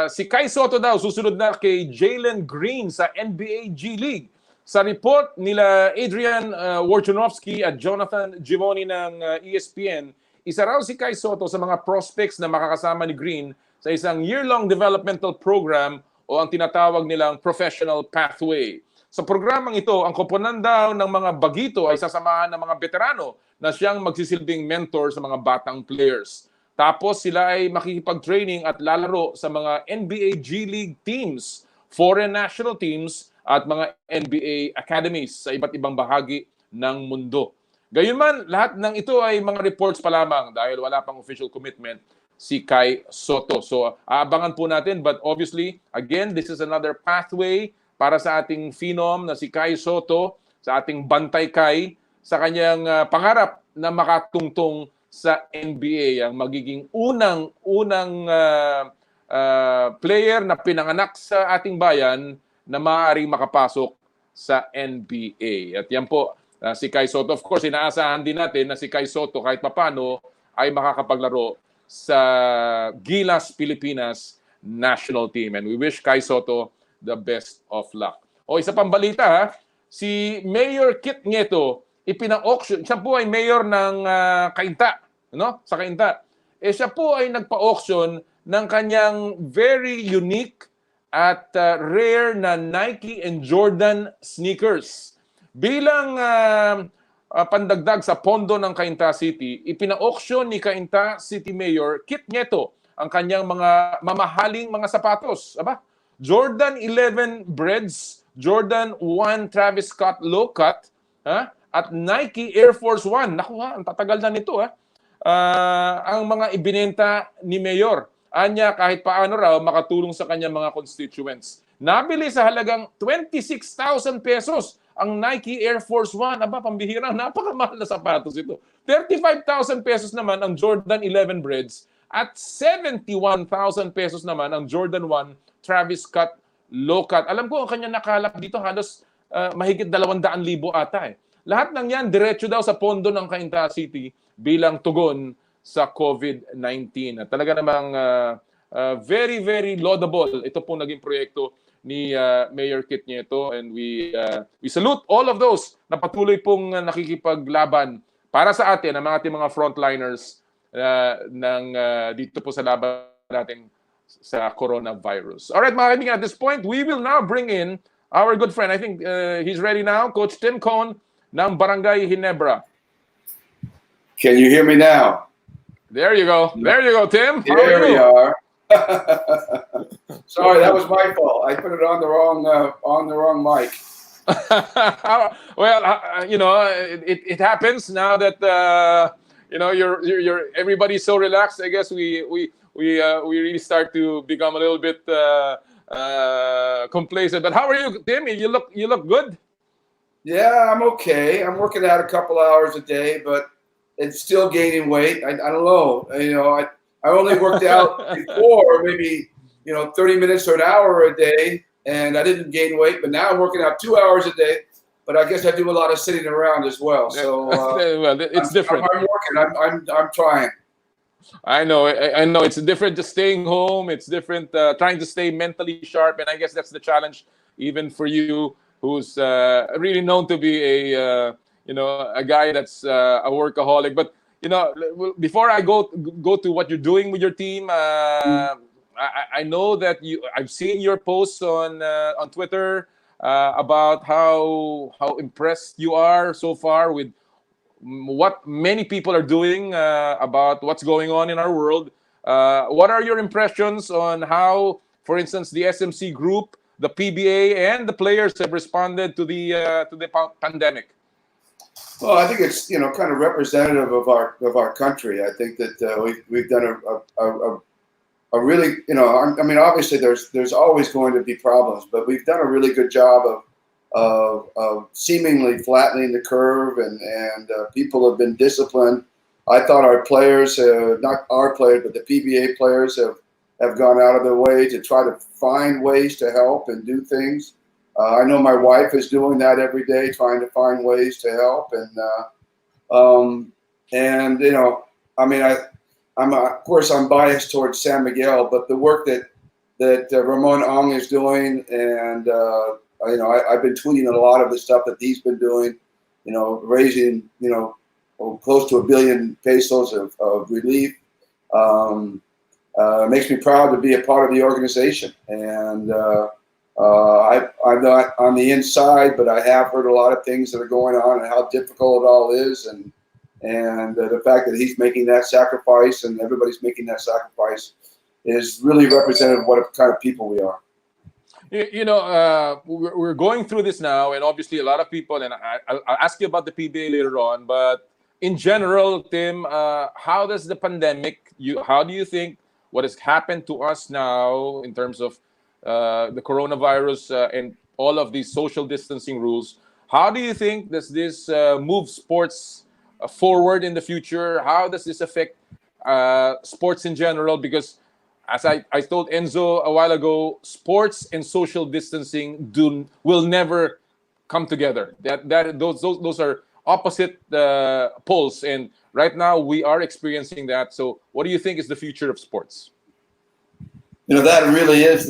[SPEAKER 1] Si Kai Sotto daw susunod na kay Jalen Green sa NBA G League. Sa report nila Adrian Wojnarowski at Jonathan Givoni ng ESPN, isa raw si Kai Sotto sa mga prospects na makakasama ni Green sa isang year-long developmental program o ang tinatawag nilang professional pathway. Sa programang ito, ang koponan daw ng mga bagito ay sasamahan ng mga veterano na siyang magsisilbing mentor sa mga batang players. Tapos sila ay makikipag-training at lalaro sa mga NBA G League teams, foreign national teams at mga NBA academies sa iba't ibang bahagi ng mundo. Gayunman, lahat ng ito ay mga reports pa lamang dahil wala pang official commitment si Kai Sotto. So aabangan po natin, but obviously, again, this is another pathway para sa ating phenom na si Kai Sotto, sa ating Bantay Kai, sa kanyang pangarap na makatungtong sa NBA, ang magiging unang player na pinanganak sa ating bayan na maaaring makapasok sa NBA. At yan po, si Kai Sotto. Of course, inaasahan din natin na si Kai Sotto kahit papano ay makakapaglaro sa Gilas Pilipinas national team. And we wish Kai Sotto the best of luck. O isa pang balita, ha? Si Mayor Kit Nieto, ipina-auction. Siya po ay mayor ng Cainta, no? Sa Cainta. Siya po ay nagpa-auction ng kanyang very unique at rare na Nike and Jordan sneakers. Bilang pandagdag sa pondo ng Cainta City, ipina-auction ni Cainta City Mayor Kit Nieto ang kanyang mga mamahaling mga sapatos. Aba, Jordan 11 Breads, Jordan 1 Travis Scott Low Cut, ha? At Nike Air Force 1. Naku ha, ang tatagal na nito ha. Ang mga ibinenta ni Mayor. Anya kahit paano raw makatulong sa kanyang mga constituents. Nabili sa halagang 26,000 pesos ang Nike Air Force 1. Aba, pambihirang napakamahal na sapatos ito. 35,000 pesos naman ang Jordan 11 Breads at 71,000 pesos naman ang Jordan 1 Travis Scott Low Cut. Alam ko ang kanya nakalap dito halos mahigit 200,000 ata eh. Lahat ng yan diretso daw sa pondo ng Cainta City bilang tugon sa COVID-19. At talaga namang very, very laudable ito pong naging proyekto ni Mayor Kit Nieto, and we salute all of those na patuloy pong nakikipaglaban para sa atin, ang ating mga frontliners dito po sa laban natin sa coronavirus. All right, mga kaibigan, at this point, we will now bring in our good friend. I think he's ready now, Coach Tim Cone ng Barangay Ginebra.
[SPEAKER 4] Can you hear me now?
[SPEAKER 1] There you go. There you go, Tim. How
[SPEAKER 4] There
[SPEAKER 1] are you?
[SPEAKER 4] we are. Sorry, that was my fault. I put it on the wrong mic.
[SPEAKER 1] Well, it happens now that you're everybody's so relaxed. I guess we really start to become a little bit complacent. But how are you, Tim? You look good.
[SPEAKER 4] Yeah, I'm okay. I'm working out a couple hours a day, but it's still gaining weight. I don't know. I only worked out before maybe 30 minutes or an hour a day, and I didn't gain weight. But now I'm working out 2 hours a day. But I guess I do a lot of sitting around as well. So
[SPEAKER 1] well, it's different.
[SPEAKER 4] I'm working. I'm trying.
[SPEAKER 1] I know. It's different just staying home. It's different trying to stay mentally sharp, and I guess that's the challenge even for you, who's really known to be a guy that's a workaholic. But before I go to what you're doing with your team, I know that I've seen your posts on Twitter about how impressed you are so far with what many people are doing about what's going on in our world. What are your impressions on how, for instance, the SMC group, the PBA, and the players have responded to the pandemic?
[SPEAKER 4] Well, I think it's kind of representative of our country. I think that we've done a really I mean, obviously there's always going to be problems, but we've done a really good job of seemingly flattening the curve, and people have been disciplined. I thought our players, not our players, but the PBA players have gone out of their way to try to find ways to help and do things. I know my wife is doing that every day, trying to find ways to help. And I mean, of course, I'm biased towards San Miguel, but the work that Ramon Ong is doing, and I've been tweeting a lot of the stuff that he's been doing, raising close to 1 billion pesos of relief. Makes me proud to be a part of the organization, and I'm not on the inside, but I have heard a lot of things that are going on and how difficult it all is, and the fact that he's making that sacrifice and everybody's making that sacrifice is really representative of what kind of people we are.
[SPEAKER 1] We're going through this now, and obviously a lot of people, and I'll ask you about the PBA later on, but in general, Tim, how does the pandemic, how do you think what has happened to us now in terms of the coronavirus and all of these social distancing rules, how do you think does this move sports forward in the future? How does this affect sports in general? Because as I told Enzo a while ago, sports and social distancing will never come together. Those are opposite poles, and right now we are experiencing that. So, what do you think is the future of sports?
[SPEAKER 4] That really is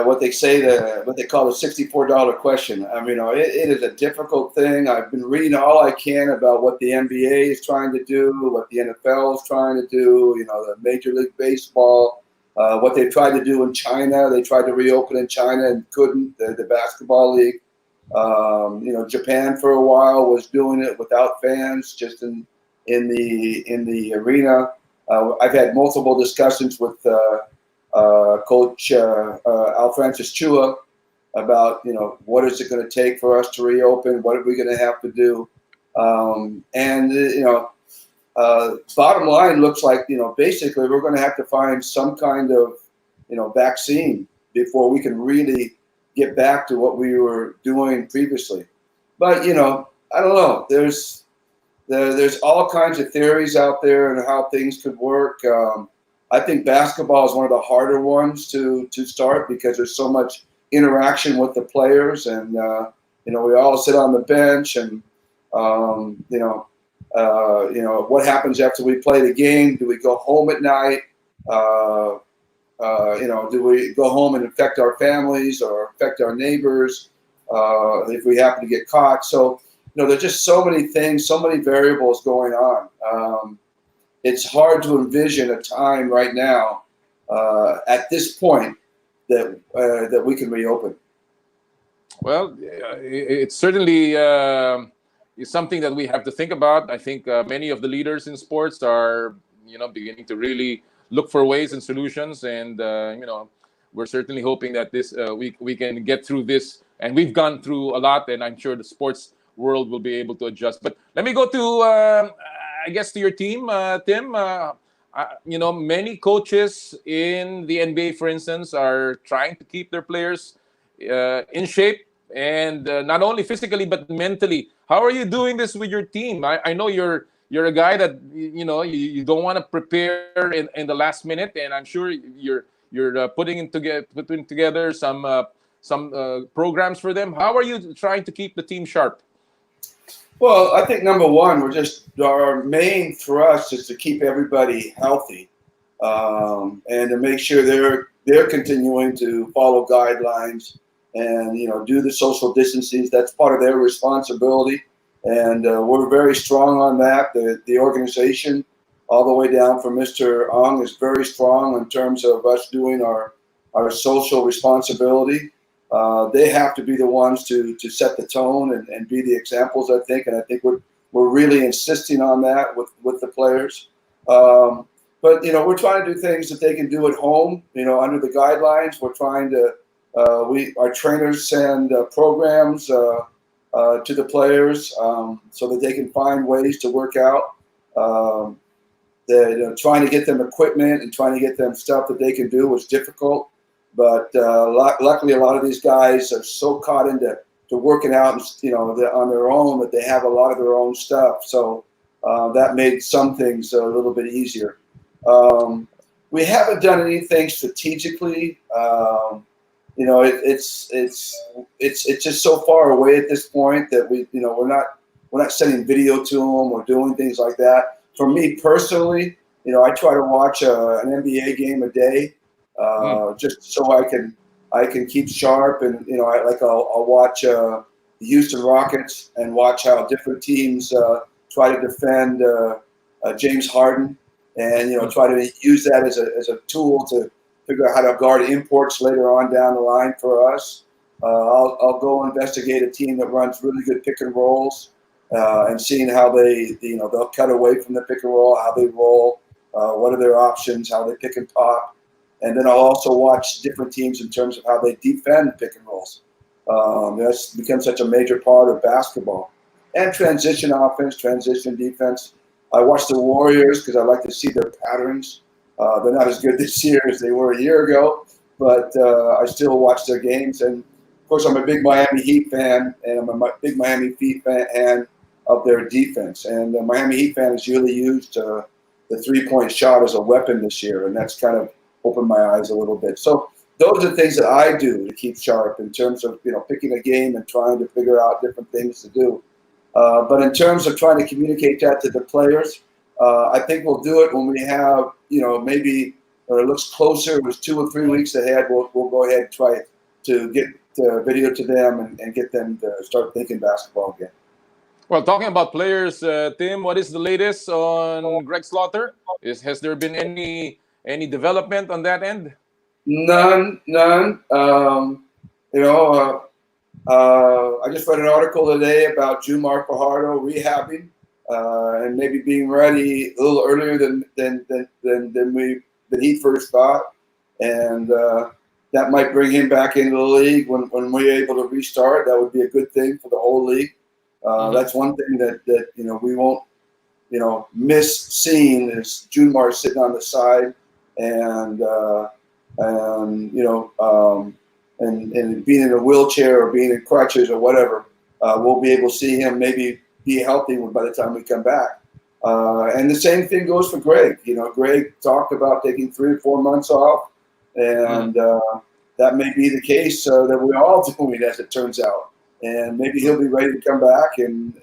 [SPEAKER 4] what they call the $64 question. I mean, it is a difficult thing. I've been reading all I can about what the NBA is trying to do, what the NFL is trying to do. The Major League Baseball, what they tried to do in China. They tried to reopen in China and couldn't. The basketball league. Japan for a while was doing it without fans, just in the arena. I've had multiple discussions with Coach Alfrancis Chua about what is it going to take for us to reopen, what are we going to have to do, bottom line looks like basically we're going to have to find some kind of vaccine before we can really get back to what we were doing previously. But I don't know, there's all kinds of theories out there and how things could work. I think basketball is one of the harder ones to start because there's so much interaction with the players, and we all sit on the bench, and what happens after we play the game? Do we go home at night? Do we go home and infect our families or affect our neighbors if we happen to get caught? So there's just so many things, so many variables going on. It's hard to envision a time right now at this point that we can reopen.
[SPEAKER 1] Well, it's certainly is something that we have to think about. I think many of the leaders in sports are beginning to really look for ways and solutions, and we're certainly hoping that this we can get through this, and we've gone through a lot, and I'm sure the sports world will be able to adjust. But let me go to I guess to your team, Tim. Many coaches in the NBA, for instance, are trying to keep their players in shape, and not only physically but mentally. How are you doing this with your team? I know you're a guy that you don't want to prepare in the last minute, and I'm sure you're putting together some programs for them. How are you trying to keep the team sharp?
[SPEAKER 4] Well, I think number one, our main thrust is to keep everybody healthy, and to make sure they're continuing to follow guidelines and do the social distancing. That's part of their responsibility, and we're very strong on that. The organization, all the way down from Mr. Ong, is very strong in terms of us doing our social responsibility. They have to be the ones to set the tone and be the examples, I think. And I think we're we're really insisting on that with the players. But we're trying to do things that they can do at home. Under the guidelines, we're trying to. Our trainers send programs to the players so that they can find ways to work out. Trying to get them equipment and trying to get them stuff that they can do was difficult. But luckily, a lot of these guys are so caught into working out, on their own that they have a lot of their own stuff. So that made some things a little bit easier. We haven't done anything strategically. It's just so far away at this point that we're not sending video to them or doing things like that. For me personally, I try to watch an NBA game a day, just so I can keep sharp. And I'll watch the Houston Rockets and watch how different teams try to defend James Harden, and try to use that as a tool to figure out how to guard imports later on down the line for us. I'll go investigate a team that runs really good pick and rolls, and seeing how they'll cut away from the pick and roll, how they roll, what are their options, how they pick and pop. And then I'll also watch different teams in terms of how they defend pick and rolls. That's become such a major part of basketball. And transition offense, transition defense. I watch the Warriors because I like to see their patterns. They're not as good this year as they were a year ago, but I still watch their games. And, of course, I'm a big Miami Heat fan, and I'm a big Miami Heat fan of their defense. And the Miami Heat fan has really used the three-point shot as a weapon this year, and that's kind of opened my eyes a little bit. So those are things that I do to keep sharp in terms of picking a game and trying to figure out different things to do. But in terms of trying to communicate that to the players, I think we'll do it when we have, maybe it looks closer. It was 2 or 3 weeks ahead. We'll go ahead and try to get video to them and get them to start thinking basketball again.
[SPEAKER 1] Well, talking about players, Tim, what is the latest on Greg Slaughter? Has there been any development on that end?
[SPEAKER 4] None. I just read an article today about Jumar Fajardo rehabbing and maybe being ready a little earlier than he first thought, and that might bring him back into the league when we're able to restart. That would be a good thing for the whole league. That's one thing that we won't miss seeing is Jumar sitting on the side and being in a wheelchair or being in crutches or whatever. We'll be able to see him maybe be healthy by the time we come back. And the same thing goes for Greg. Greg talked about taking 3 or 4 months off, and that may be the case that we're all doing, as it turns out. And maybe he'll be ready to come back and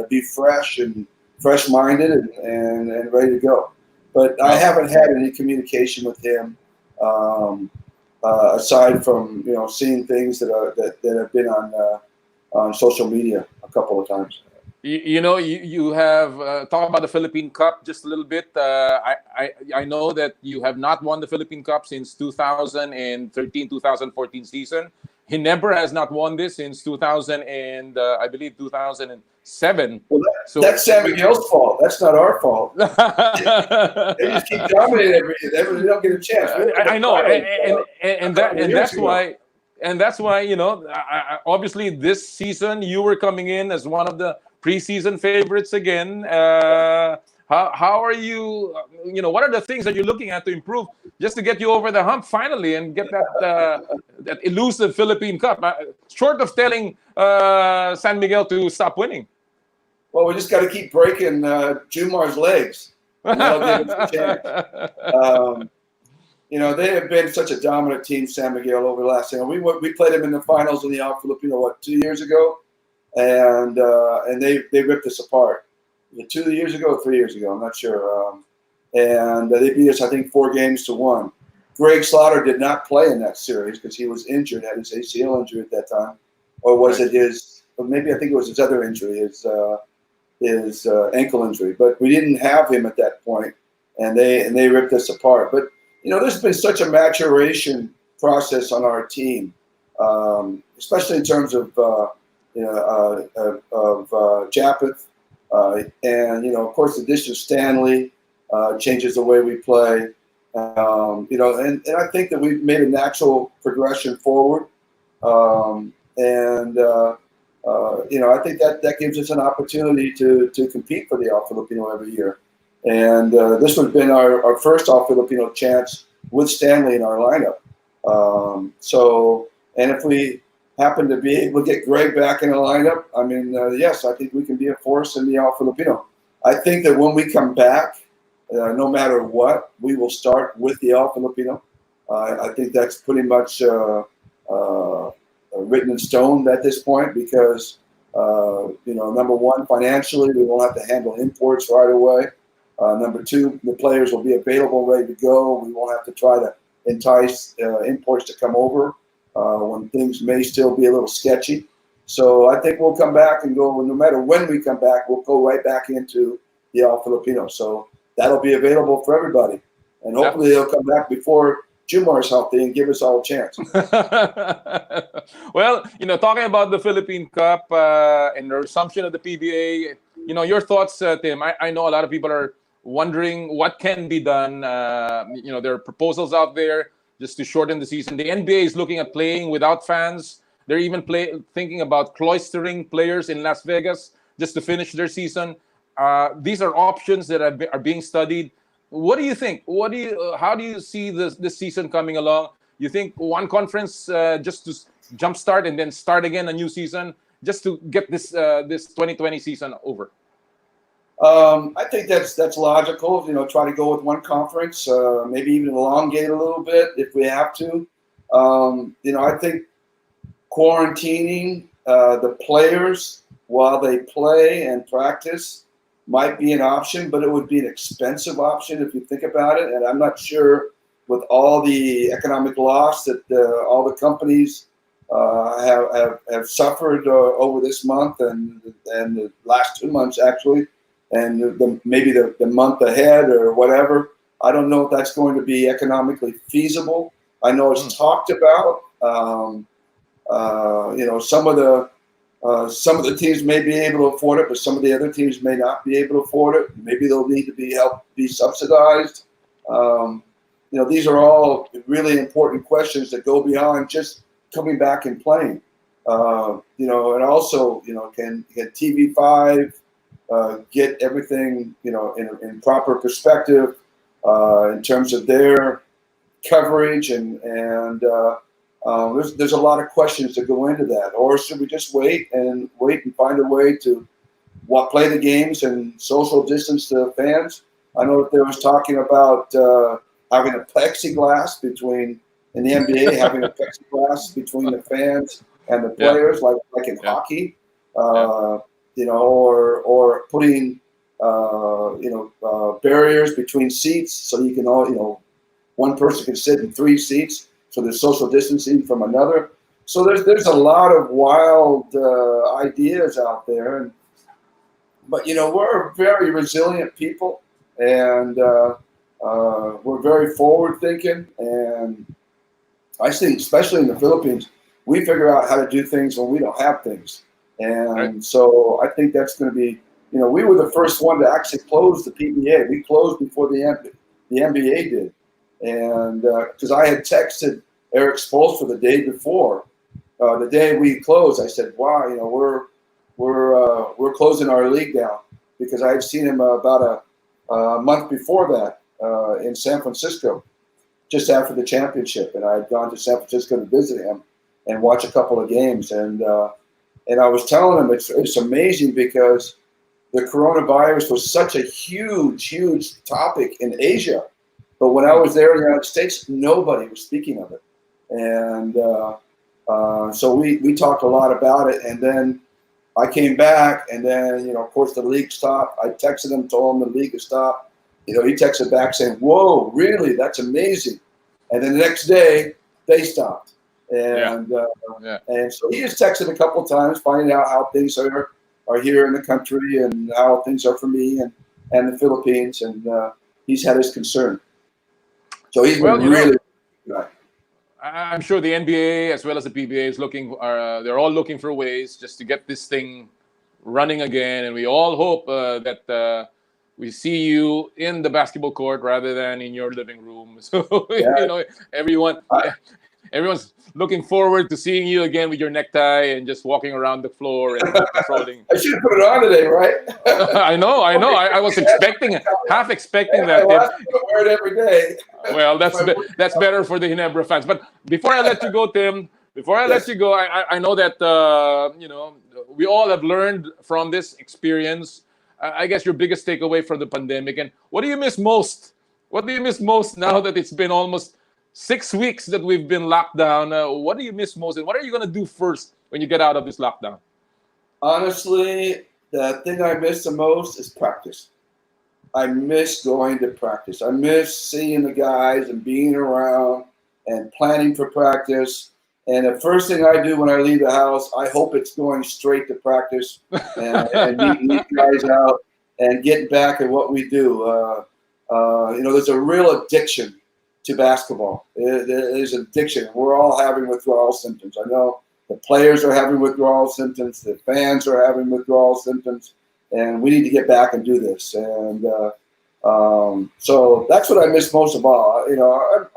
[SPEAKER 4] be fresh-minded and ready to go. But I haven't had any communication with him aside from seeing things that have been on social media a couple of times.
[SPEAKER 1] You have talked about the Philippine Cup just a little bit. I know that you have not won the Philippine Cup since 2013-2014 season. Ginebra has not won this since 2000 and I believe 2007. Well,
[SPEAKER 4] that's San Miguel's fault. That's not our fault. They just keep dominating every year. They don't get a chance.
[SPEAKER 1] I know, and that's why. And that's why, obviously this season you were coming in as one of the preseason favorites again. How are you? What are the things that you're looking at to improve just to get you over the hump finally and get that elusive Philippine Cup? Short of telling San Miguel to stop winning.
[SPEAKER 4] Well, we just got to keep breaking Jumar's legs. That'll give us a chance. They have been such a dominant team, San Miguel, over the last year. We played them in the finals in the Al Filipino, 2 years ago, and they ripped us apart. 2 years ago or 3 years ago, I'm not sure. And they beat us, I think, 4-1. Greg Slaughter did not play in that series because he was injured, had his ACL injury at that time, or was it his? Or maybe I think it was his other injury, his ankle injury. But we didn't have him at that point, and they ripped us apart. But there's been such a maturation process on our team, especially in terms of Japeth And of course, the addition of Stanley changes the way we play. And I think that we've made a natural progression forward. I think that gives us an opportunity to compete for the All Filipino every year. And this would have been our first All Filipino chance with Stanley in our lineup. And if we happen to be able to get Greg back in the lineup, I mean, yes, I think we can be a force in the All Filipino. I think that when we come back, no matter what, we will start with the All Filipino. I think that's pretty much written in stone at this point because, number one, financially, we won't have to handle imports right away. Number two, the players will be available, ready to go. We won't have to try to entice imports to come over when things may still be a little sketchy. So I think we'll come back and go, no matter when we come back, we'll go right back into the All Filipino. So that'll be available for everybody. And hopefully they'll come back before Jumar's healthy and give us all a chance.
[SPEAKER 1] Well, talking about the Philippine Cup and the resumption of the PBA, your thoughts, Tim. I know a lot of people are wondering what can be done. There are proposals out there just to shorten the season. The NBA is looking at playing without fans. They're even thinking about cloistering players in Las Vegas just to finish their season. These are options that are being studied. What do you think? How do you see this season coming along? You think one conference just to jumpstart and then start again a new season just to get this 2020 season over?
[SPEAKER 4] I think that's logical. Try to go with one conference, maybe even elongate a little bit if we have to. I think quarantining the players while they play and practice might be an option, but it would be an expensive option if you think about it. And I'm not sure with all the economic loss that all the companies have suffered over this month and the last 2 months actually, and maybe the month ahead or whatever. I don't know if that's going to be economically feasible. I know it's talked about. Some of the teams may be able to afford it, but some of the other teams may not be able to afford it. Maybe they'll need to be subsidized. These are all really important questions that go beyond just coming back and playing. And also, can TV5 get everything, in proper perspective in terms of their coverage and there's a lot of questions that go into that. Or should we just wait and find a way to play the games and social distance the fans? I know that there was talking about having a plexiglass in the NBA, having a plexiglass between the fans and the players, like in hockey, or putting barriers between seats so you can all, one person can sit in 3 seats. So there's social distancing from another. So there's a lot of wild ideas out there, but we're very resilient people, and we're very forward thinking. And I think, especially in the Philippines, we figure out how to do things when we don't have things. And so I think that's going to be, we were the first one to actually close the PBA. We closed before the NBA did. And because I had texted Eric Spoelstra the day before, the day we closed, I said, "Wow, we're closing our league down," because I had seen him about a month before that in San Francisco, just after the championship, and I had gone to San Francisco to visit him and watch a couple of games, and I was telling him it's amazing because the coronavirus was such a huge topic in Asia. But when I was there in the United States, nobody was speaking of it. And so we talked a lot about it. And then I came back, and then, of course, the league stopped. I texted him, told him the league had stopped. He texted back saying, "Whoa, really? That's amazing." And then the next day, they stopped. And and so he just texted a couple of times, finding out how things are here in the country and how things are for me and the Philippines. And he's had his concern. So he's been really good.
[SPEAKER 1] I'm sure the NBA as well as the PBA is they're all looking for ways just to get this thing running again, and we all hope that we see you in the basketball court rather than in your living room. So everyone's looking forward to seeing you again with your necktie and just walking around the floor and controlling.
[SPEAKER 4] I should have put it on today, right?
[SPEAKER 1] I know. I was half expecting that.
[SPEAKER 4] I wear it every day.
[SPEAKER 1] Well, that's better for the Ginebra fans. But before I let you go, Tim, let you go, I know that we all have learned from this experience. I guess your biggest takeaway from the pandemic, and what do you miss most? What do you miss most now that it's been almost 6 weeks that we've been locked down? What do you miss most, and what are you going to do first when you get out of this lockdown?
[SPEAKER 4] Honestly, the thing I miss the most is practice. I miss going to practice. I miss seeing the guys and being around and planning for practice. And the first thing I do when I leave the house, I hope it's going straight to practice and meeting these guys out and getting back at what we do. There's a real addiction to basketball. There's addiction. We're all having withdrawal symptoms. I know the players are having withdrawal symptoms. The fans are having withdrawal symptoms. And we need to get back and do this. And so that's what I miss most of all.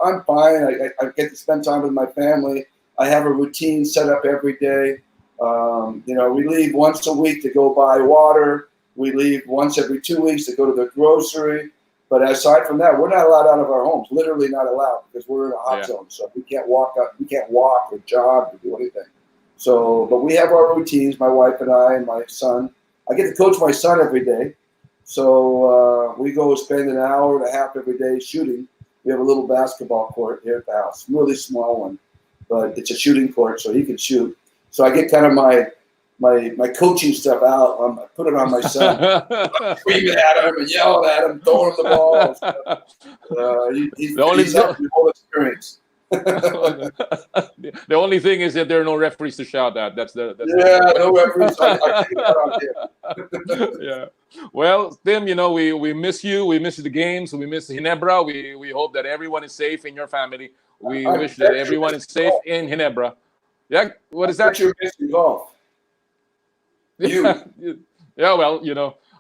[SPEAKER 4] I'm fine. I get to spend time with my family. I have a routine set up every day. We leave once a week to go buy water. We leave once every 2 weeks to go to the grocery. But aside from that, we're not allowed out of our homes. Literally not allowed because we're in a hot zone. So we can't walk up. We can't walk or jog or do anything. So, but we have our routines. My wife and I and my son. I get to coach my son every day. So we go spend an hour and a half every day shooting. We have a little basketball court here at the house, really small one, but it's a shooting court, so he can shoot. So I get kind of my coaching stuff out. I put it on my son, screaming at him and yelling at him, throwing him the ball. And stuff. He's having the whole experience.
[SPEAKER 1] The only thing is that there are no referees to shout at.
[SPEAKER 4] No referees. I take that on here.
[SPEAKER 1] Yeah. Well, Tim, we miss you. We miss the games. We miss Ginebra. We hope that everyone is safe in your family. We wish that everyone is safe in Ginebra. Yeah. What is that?
[SPEAKER 4] You're missing golf.
[SPEAKER 1] Yeah. Well,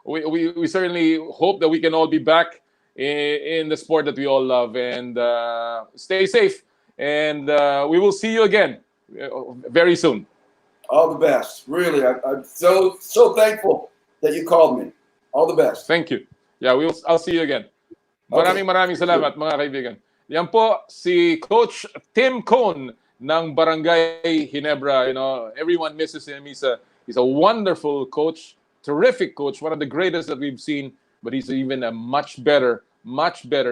[SPEAKER 1] we certainly hope that we can all be back in the sport that we all love, and stay safe. And we will see you again very soon.
[SPEAKER 4] All the best. Really, I'm so thankful that you called me. All the best.
[SPEAKER 1] Thank you. Yeah, I'll see you again. Maraming salamat, mga kaibigan. Yan po si Coach Tim Cone ng Barangay Ginebra. Everyone misses him. He's a wonderful coach, terrific coach, one of the greatest that we've seen. But he's even a much better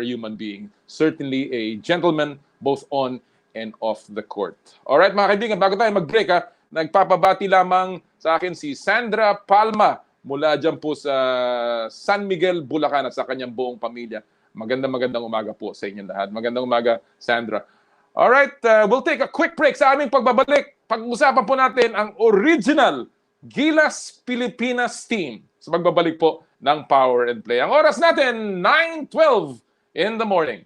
[SPEAKER 1] human being. Certainly a gentleman, both on and off the court. Alright, mga kaibigan, bago tayo mag-break, nagpapabati lamang sa akin si Sandra Palma mula dyan po sa San Miguel, Bulacan at sa kanyang buong pamilya. Magandang umaga po sa inyong lahat. Magandang umaga, Sandra. Alright, we'll take a quick break. Sa aming pagbabalik, pag-usapan po natin ang original Gilas Pilipinas team sa pagbabalik po ng Power and Play. Ang oras natin, 9:12 in the morning.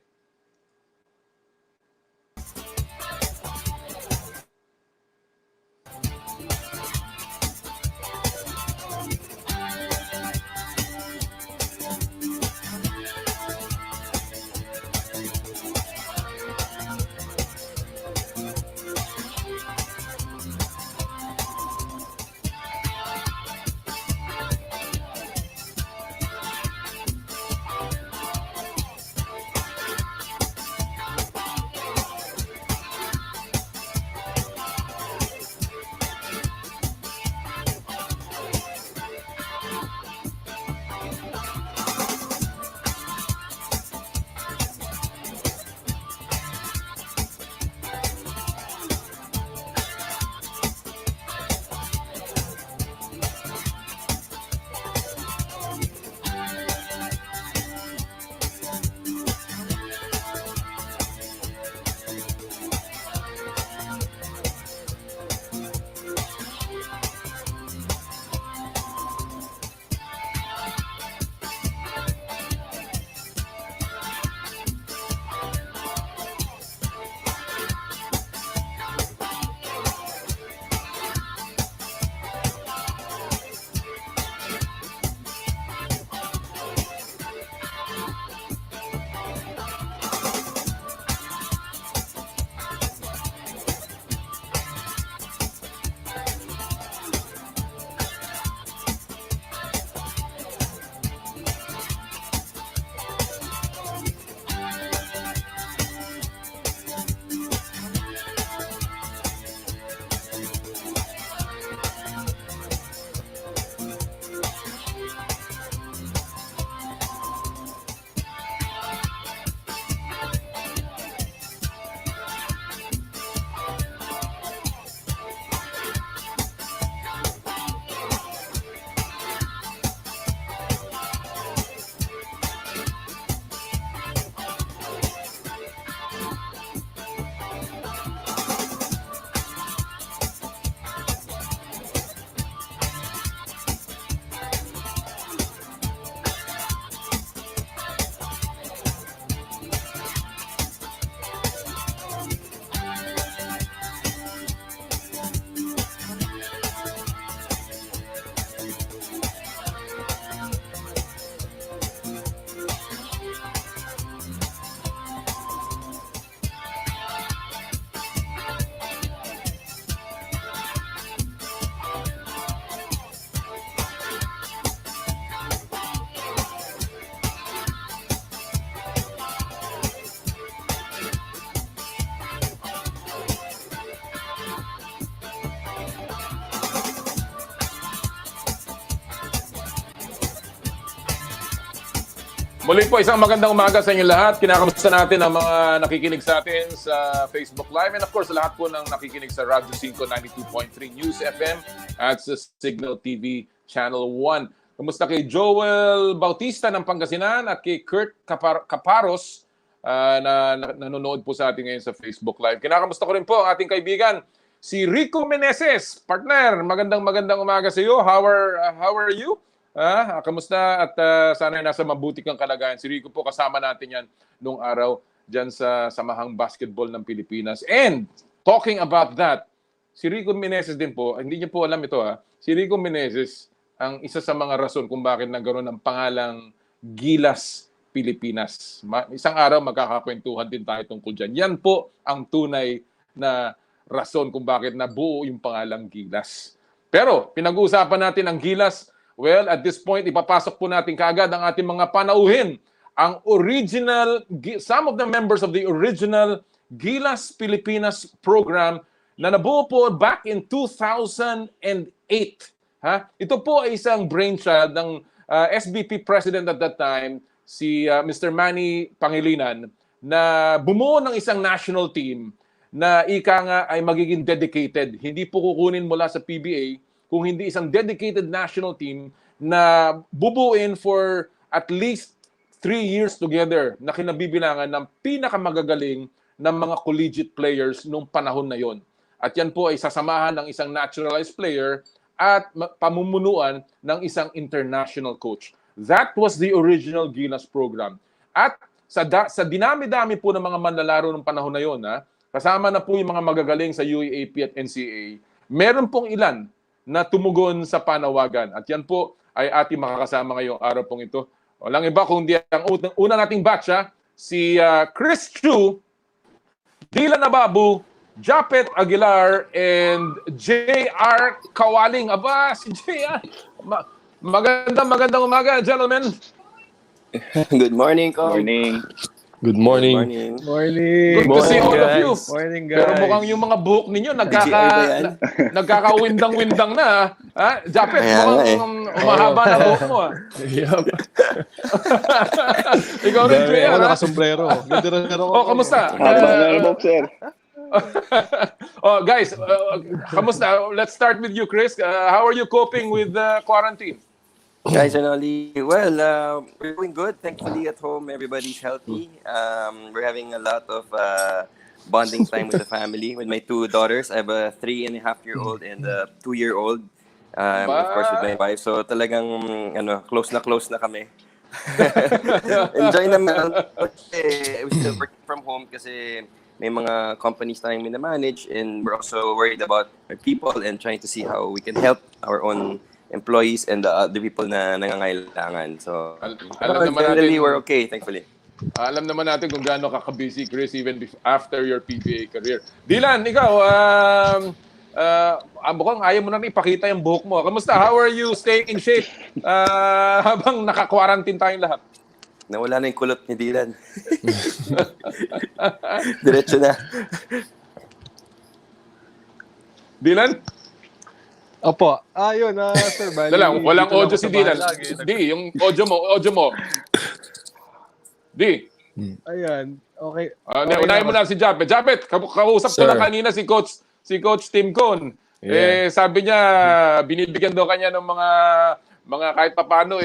[SPEAKER 1] Muli po, isang magandang umaga sa inyo lahat. Kinakamusta natin ang mga nakikinig sa atin sa Facebook Live and of course, lahat po ng nakikinig sa Radyo 5 92.3 News FM at sa Signal TV Channel 1. Kamusta kay Joel Bautista ng Pangasinan at kay Kurt Caparos na nanonood po sa atin ngayon sa Facebook Live. Kinakamusta ko rin po ang ating kaibigan, si Rico Meneses. Partner, magandang umaga sa iyo. How are you? Kamusta at sana nasa mabuti kang kalagayan. Si Rico po kasama natin yan nung araw dyan sa Samahang Basketball ng Pilipinas. And talking about that, si Rico Meneses din po, hindi niyo po alam ito si Rico Meneses ang isa sa mga rason kung bakit nagkaroon ng pangalang Gilas Pilipinas. Isang araw magkakakwentuhan din tayo tungkol dyan. Yan po ang tunay na rason kung bakit nabuo yung pangalang Gilas. Pero pinag-uusapan natin ang Gilas. Well, at this point, ipapasok po natin kaagad ang ating mga panauhin. Ang some of the members of the original Gilas Pilipinas program na nabuo po back in 2008. Ito po ay isang brainchild ng SBP president at that time, si Mr. Manny Pangilinan, na bumuo ng isang national team na ika nga ay magiging dedicated. Hindi po kukunin mula sa PBA, kung hindi isang dedicated national team na bubuin for at least 3 years together na kinabibilangan ng pinakamagagaling ng mga collegiate players nung panahon na yon. At yan po ay sasamahan ng isang naturalized player at pamumunuan ng isang international coach. That was the original Gilas program. At sa dinami-dami po ng mga manlalaro ng panahon na yon, kasama na po yung mga magagaling sa UAAP at NCAA, meron pong ilan na tumugon sa panawagan. At yan po ay ating makakasama ngayong araw pong ito. Walang iba kundi ang una nating batch, si Chris Tiu, Ilan Ababou, Japeth Aguilar, and JR Kawaling. Aba, si JR. Magandang umaga, gentlemen.
[SPEAKER 5] Good morning, Kong.
[SPEAKER 2] Good morning.
[SPEAKER 1] Good to see all of you.
[SPEAKER 2] Morning, guys.
[SPEAKER 1] Pero mukhang yung mga buhok ninyo nagkaka-windang-windang na. Japeth, mukhang umahaba na buhok mo.
[SPEAKER 2] Yup.
[SPEAKER 1] Ikaw rin, JR.
[SPEAKER 6] Nakasombrero.
[SPEAKER 1] Kamusta? Guys, kamusta? Let's start with you, Chris. How are you coping with quarantine?
[SPEAKER 5] Guys and Oli, well, we're doing good. Thankfully, at home, everybody's healthy. We're having a lot of bonding time with the family. With my 2 daughters, I have a 3.5-year-old and a 2-year-old. Of course, with my wife. So talagang close na kami. Enjoy naman. We still working from home kasi may mga companies tayong minamanage, and we're also worried about our people and trying to see how we can help our own employees and the other people na nangangailangan. So, generally, we're okay, thankfully.
[SPEAKER 1] Alam naman natin kung gaano ka-busy, Chris, even after your PBA career. Dilan, ikaw, mukhang ayaw mo na ipakita yung buhok mo. Kamusta? How are you staying in shape habang naka-quarantine tayong lahat?
[SPEAKER 5] Nawala na yung kulot ni Dilan. Diretso na.
[SPEAKER 1] Dilan?
[SPEAKER 6] Opo. Yun, sir.
[SPEAKER 1] Walang audio si Dilan. Di, yung audio mo. Di.
[SPEAKER 6] Ayan. Okay.
[SPEAKER 1] Unahin mo na si Japeth. Japeth, kausap ko na kanina si Coach Tim Cone.
[SPEAKER 2] Yeah.
[SPEAKER 1] Sabi niya, binibigyan daw kanya ng mga kahit papaano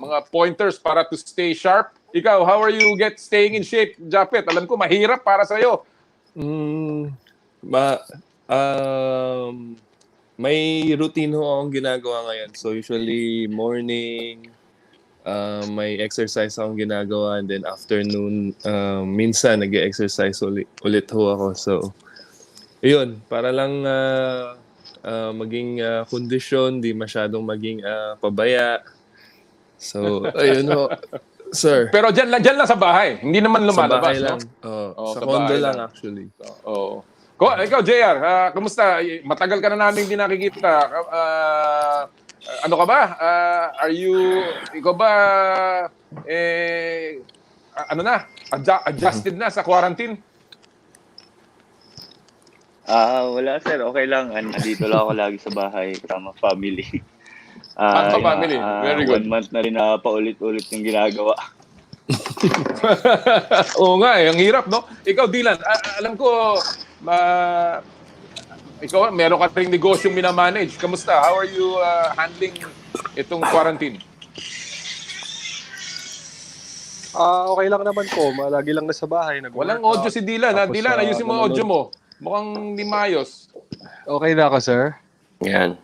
[SPEAKER 1] mga pointers para to stay sharp. Ikaw, how are you staying in shape, Japeth? Alam ko mahirap para sa iyo.
[SPEAKER 7] May routine ho akong ginagawa ngayon. So usually morning, may exercise akong ginagawa, and then afternoon, minsan nag-exercise ulit ho ako. So yun, para lang maging kondisyon, di masyadong maging pabaya. So ayun ho, sir.
[SPEAKER 1] Pero dyan lang sa bahay. Hindi naman lumalabas.
[SPEAKER 7] Sa bahay lang.
[SPEAKER 1] No?
[SPEAKER 7] Sa condo lang actually.
[SPEAKER 1] Ikaw, JR, kumusta? Matagal ka na namin hindi nakikita. Ano ka ba? Ikaw ba, adjusted na sa quarantine?
[SPEAKER 8] Wala sir, okay lang. Nandito lang ako lagi sa bahay kasama family.
[SPEAKER 1] Family. Very good.
[SPEAKER 8] 1 month na rin na paulit-ulit yung ginagawa.
[SPEAKER 1] Oo nga ang hirap, no? Ikaw, Dylan, alam ko, ikaw, meron ka ring negosyong minamanage. Kamusta? How are you handling itong quarantine?
[SPEAKER 6] Okay lang naman po. Lagi lang nasa bahay.
[SPEAKER 1] Walang audio si Dylan. Ha? Dylan, ayusin mo audio mo. Mukhang di maayos.
[SPEAKER 6] Okay na ako, sir.
[SPEAKER 5] Yan.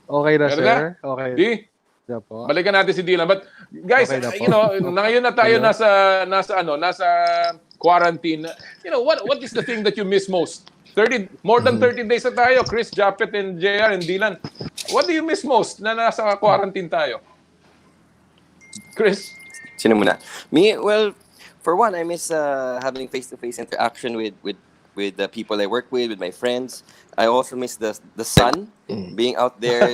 [SPEAKER 6] Okay na,
[SPEAKER 1] Meron
[SPEAKER 6] sir.
[SPEAKER 1] na?
[SPEAKER 6] Okay.
[SPEAKER 1] Di?
[SPEAKER 6] Na po.
[SPEAKER 1] Balikan natin si Dylan. But guys,
[SPEAKER 6] Okay na po.
[SPEAKER 1] ngayon na tayo nasa quarantine. What is the thing that you miss most? More than 30 days na tayo. Chris, Japeth, and JR, and Dylan. What do you miss most na nasa quarantine tayo? Chris?
[SPEAKER 5] Sino muna? Me, well, for one, I miss having face-to-face interaction with the people I work with my friends. I also miss the sun, being out there,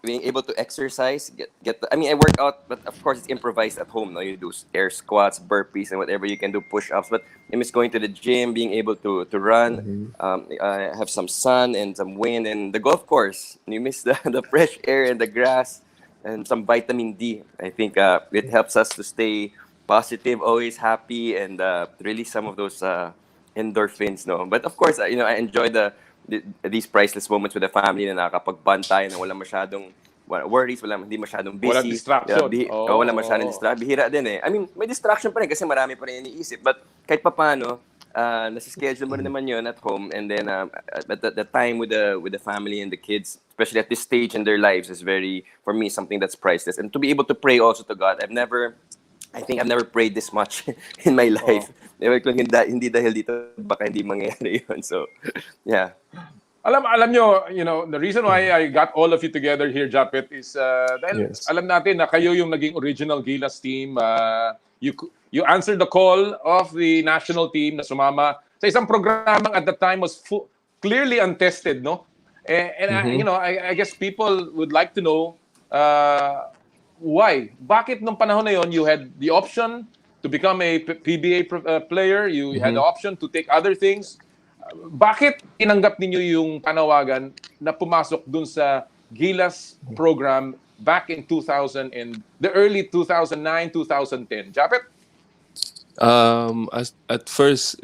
[SPEAKER 5] being able to exercise. I work out, but of course it's improvised at home. No, you do air squats, burpees, and whatever you can do, push-ups. But I miss going to the gym, being able to run. I have some sun and some wind, and the golf course. You miss the fresh air and the grass, and some vitamin D. I think it helps us to stay positive, always happy, and release some of those endorphins, no. But of course, I enjoy these priceless moments with the family na nakakapag-bond tayo na wala masyadong worries, hindi masyadong busy.
[SPEAKER 1] Walang distraction.
[SPEAKER 5] Wala masyadong distraction. Bihira din eh. I mean, may distraction pa rin kasi marami pa rin iniisip. But kahit pa paano, nasi-schedule mo rin naman yun at home, and then at the time with the family and the kids, especially at this stage in their lives, is very, for me, something that's priceless. And to be able to pray also to God. I think I've never prayed this much in my life. Kung hindi dahil dito, baka hindi mangyayari yun. So, yeah.
[SPEAKER 1] Alam nyo, the reason why I got all of you together here, Japeth, is dahil alam natin na kayo yung naging original Gilas team. You answered the call of the national team na sumama sa isang programang at the time was clearly untested, no? And I guess people would like to know why? Bakit nung panahon na yon you had the option to become a PBA player, you had the option to take other things. Bakit tinanggap ninyo yung panawagan na pumasok dun sa Gilas program back in 2000 and the early 2009, 2010? Japeth?
[SPEAKER 7] At first,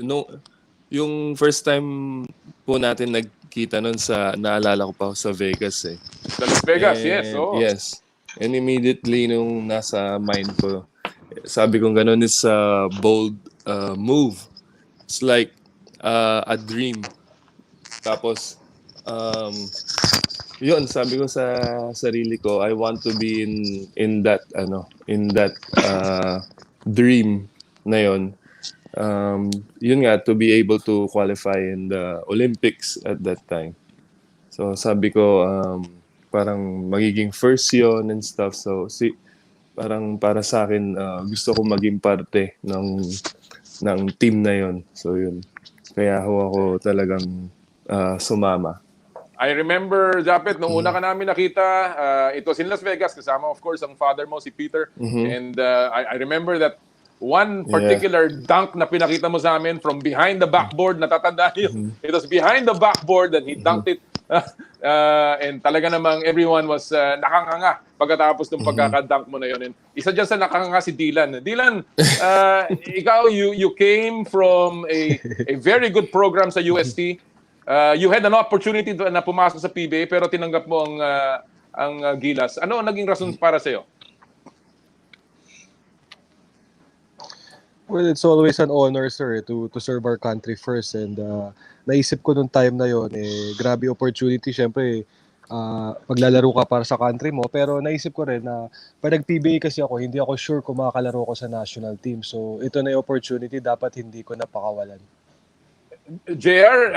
[SPEAKER 7] yung first time po natin nagkita nun naalala ko pa sa Vegas eh.
[SPEAKER 1] Sa Las Vegas, yes.
[SPEAKER 7] Yes. And immediately nung nasa mind ko, sabi kong ganun, it's a bold move. It's like a dream. Tapos, yun, sabi ko sa sarili ko, I want to be in that dream na yun. Yun nga, to be able to qualify in the Olympics at that time. So sabi ko, parang magiging first yun and stuff. So parang para sa akin, gusto ko maging parte ng team na yun. So yun. Kaya ako talagang sumama.
[SPEAKER 1] I remember, Japeth, nung una ka namin nakita, ito in Las Vegas, kasama of course ang father mo, si Peter. And I remember that one particular dunk na pinakita mo sa amin from behind the backboard, natatandaan niyo. It was behind the backboard and he dunked it. And talaga namang everyone was nakanganga pagkatapos ng pagkakadunk mo na yun. And isa dyan sa nakanganga si Dylan. Dylan, ikaw, you came from a very good program sa UST. You had an opportunity na pumasok sa PBA pero tinanggap mo ang Gilas. Ano ang naging rason para sa'yo?
[SPEAKER 6] Well, it's always an honor, sir, to serve our country first. And naisip ko nung time na yon, grabe opportunity. Siyempre, maglalaro ka para sa country mo. Pero naisip ko rin na pag nag-PBA kasi ako, hindi ako sure kung makakalaro ko sa national team. So, ito na yung opportunity, dapat hindi ko napakawalan.
[SPEAKER 1] JR,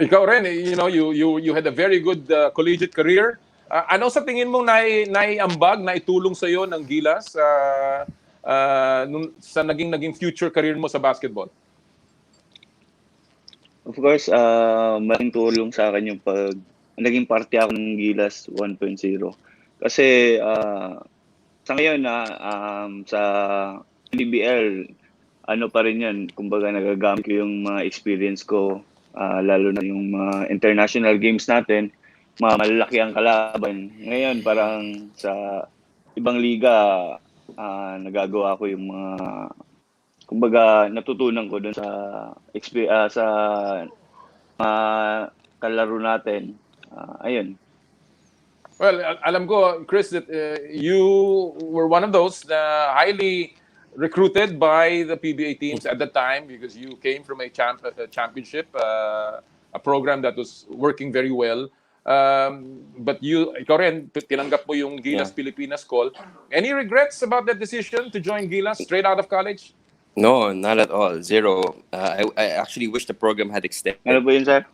[SPEAKER 1] ikaw rin, you had a very good collegiate career. Ano sa tingin mong naiambag, naitulong sa iyo ng Gilas sa naging future career mo sa basketball?
[SPEAKER 8] Of course, malaking tulong sa akin yung naging parte ako ng Gilas 1.0. Kasi sa ngayon sa NBL, ano pa rin yan, kumbaga nagagamit ko yung mga experience ko, lalo na yung mga international games natin. malalaki ang kalaban. Ngayon, parang sa ibang liga, nagagawa ko yung mga, kumbaga, natutunan ko doon sa sa kalaro natin. Ayun.
[SPEAKER 1] Well, alam ko, Chris, that you were one of those na highly recruited by the PBA teams at the time because you came from a championship, a program that was working very well. But ikaw rin, tinanggap mo yung Gilas Pilipinas call. Any regrets about that decision to join Gilas straight out of college?
[SPEAKER 5] No, not at all. Zero. I actually wish the program had extended.
[SPEAKER 8] Ano po yun, sir?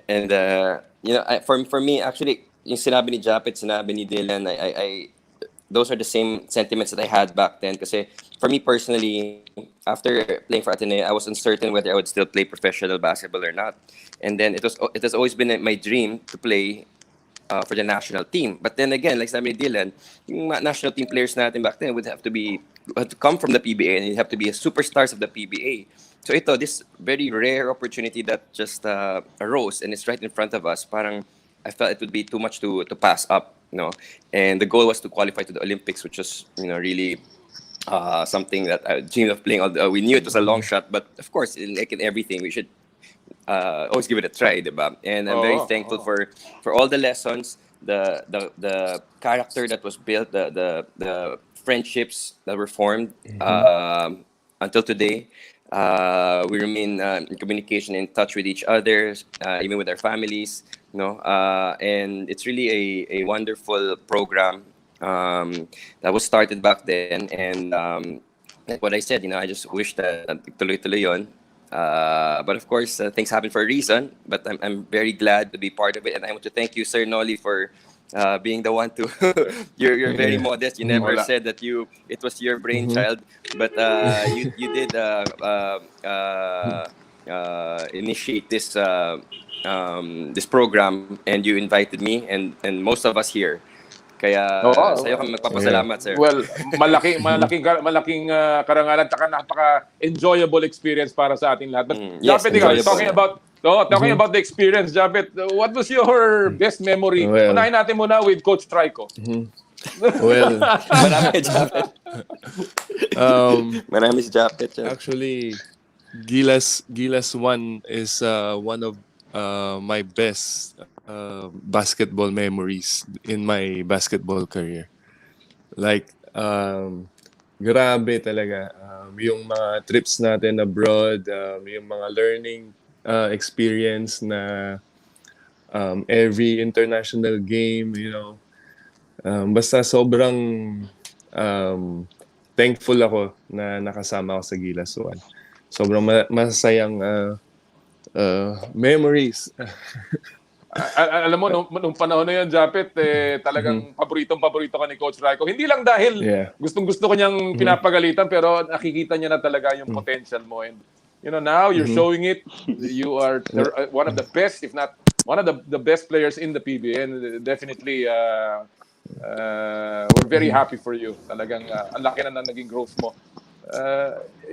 [SPEAKER 5] And for me, actually, yung sinabi ni Japeth, sinabi ni Dylan, I those are the same sentiments that I had back then. Kasi for me personally, after playing for Ateneo, I was uncertain whether I would still play professional basketball or not. And then it has always been my dream to play for the national team. But then again, like sabi ni Dylan, yung national team players natin back then would have to come from the PBA and you'd have to be superstars of the PBA. So this very rare opportunity that just arose and it's right in front of us. Parang I felt it would be too much to pass up, And the goal was to qualify to the Olympics, which was, really something that I dreamed of playing. We knew it was a long shot, but of course, in everything, we should always give it a try, diba? And I'm very thankful for all the lessons, the character that was built, the friendships that were formed until today. We remain in communication, in touch with each other, even with our families. And it's really a wonderful program that was started back then. And like what I said, I just wish that tuloy-tuloy yun. But of course, things happen for a reason. But I'm very glad to be part of it, and I want to thank you, Sir Nolly, for being the one to. You're very modest. You never said that it was your brainchild, but you did initiate this program, and you invited me and most of us here. Kaya sa'yo kami magpapasalamat, sir.
[SPEAKER 1] Well, malaking karangalan at napaka-enjoyable experience para sa ating lahat. But Japeth, talking about the experience, Japeth, what was your best memory? Unahin natin muna with Coach Trico.
[SPEAKER 7] Well,
[SPEAKER 5] marami Japeth. Marami si Japeth.
[SPEAKER 7] Actually, Gilas 1 is one of my best basketball memories in my basketball career. Like, grabe talaga. Yung mga trips natin abroad, yung mga learning experience na every international game, basta sobrang thankful ako na nakasama ako sa Gilas 1. Sobrang masayang memories.
[SPEAKER 1] Alam mo, nung panahon na yun, Japeth, talagang paborito ka ni Coach Trico. Hindi lang dahil gustong-gusto ko niyang pinapagalitan, pero nakikita niya na talaga yung potential mo. And now you're showing it. You are one of the best, if not one of the best players in the PBA. And definitely, we're very happy for you. Talagang ang laki na naging growth mo.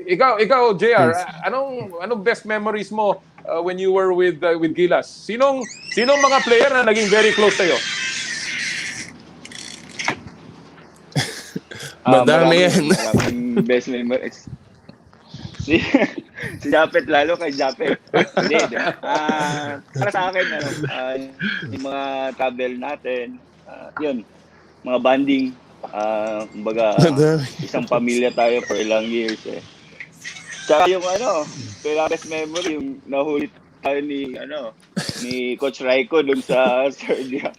[SPEAKER 1] Ikaw, JR, anong best memories mo when you were with Gilas? Sinong mga player na naging very close sa'yo?
[SPEAKER 7] Madami yan.
[SPEAKER 8] Best memories. Si Japeth, lalo kay Japeth. Hindi. Para sa akin, yung mga tabel natin, yun, mga banding. Kumbaga, isang pamilya tayo for ilang years Tsaka yung best memory, yung nahuli tayo ni Coach Raiko dun sa Serbia.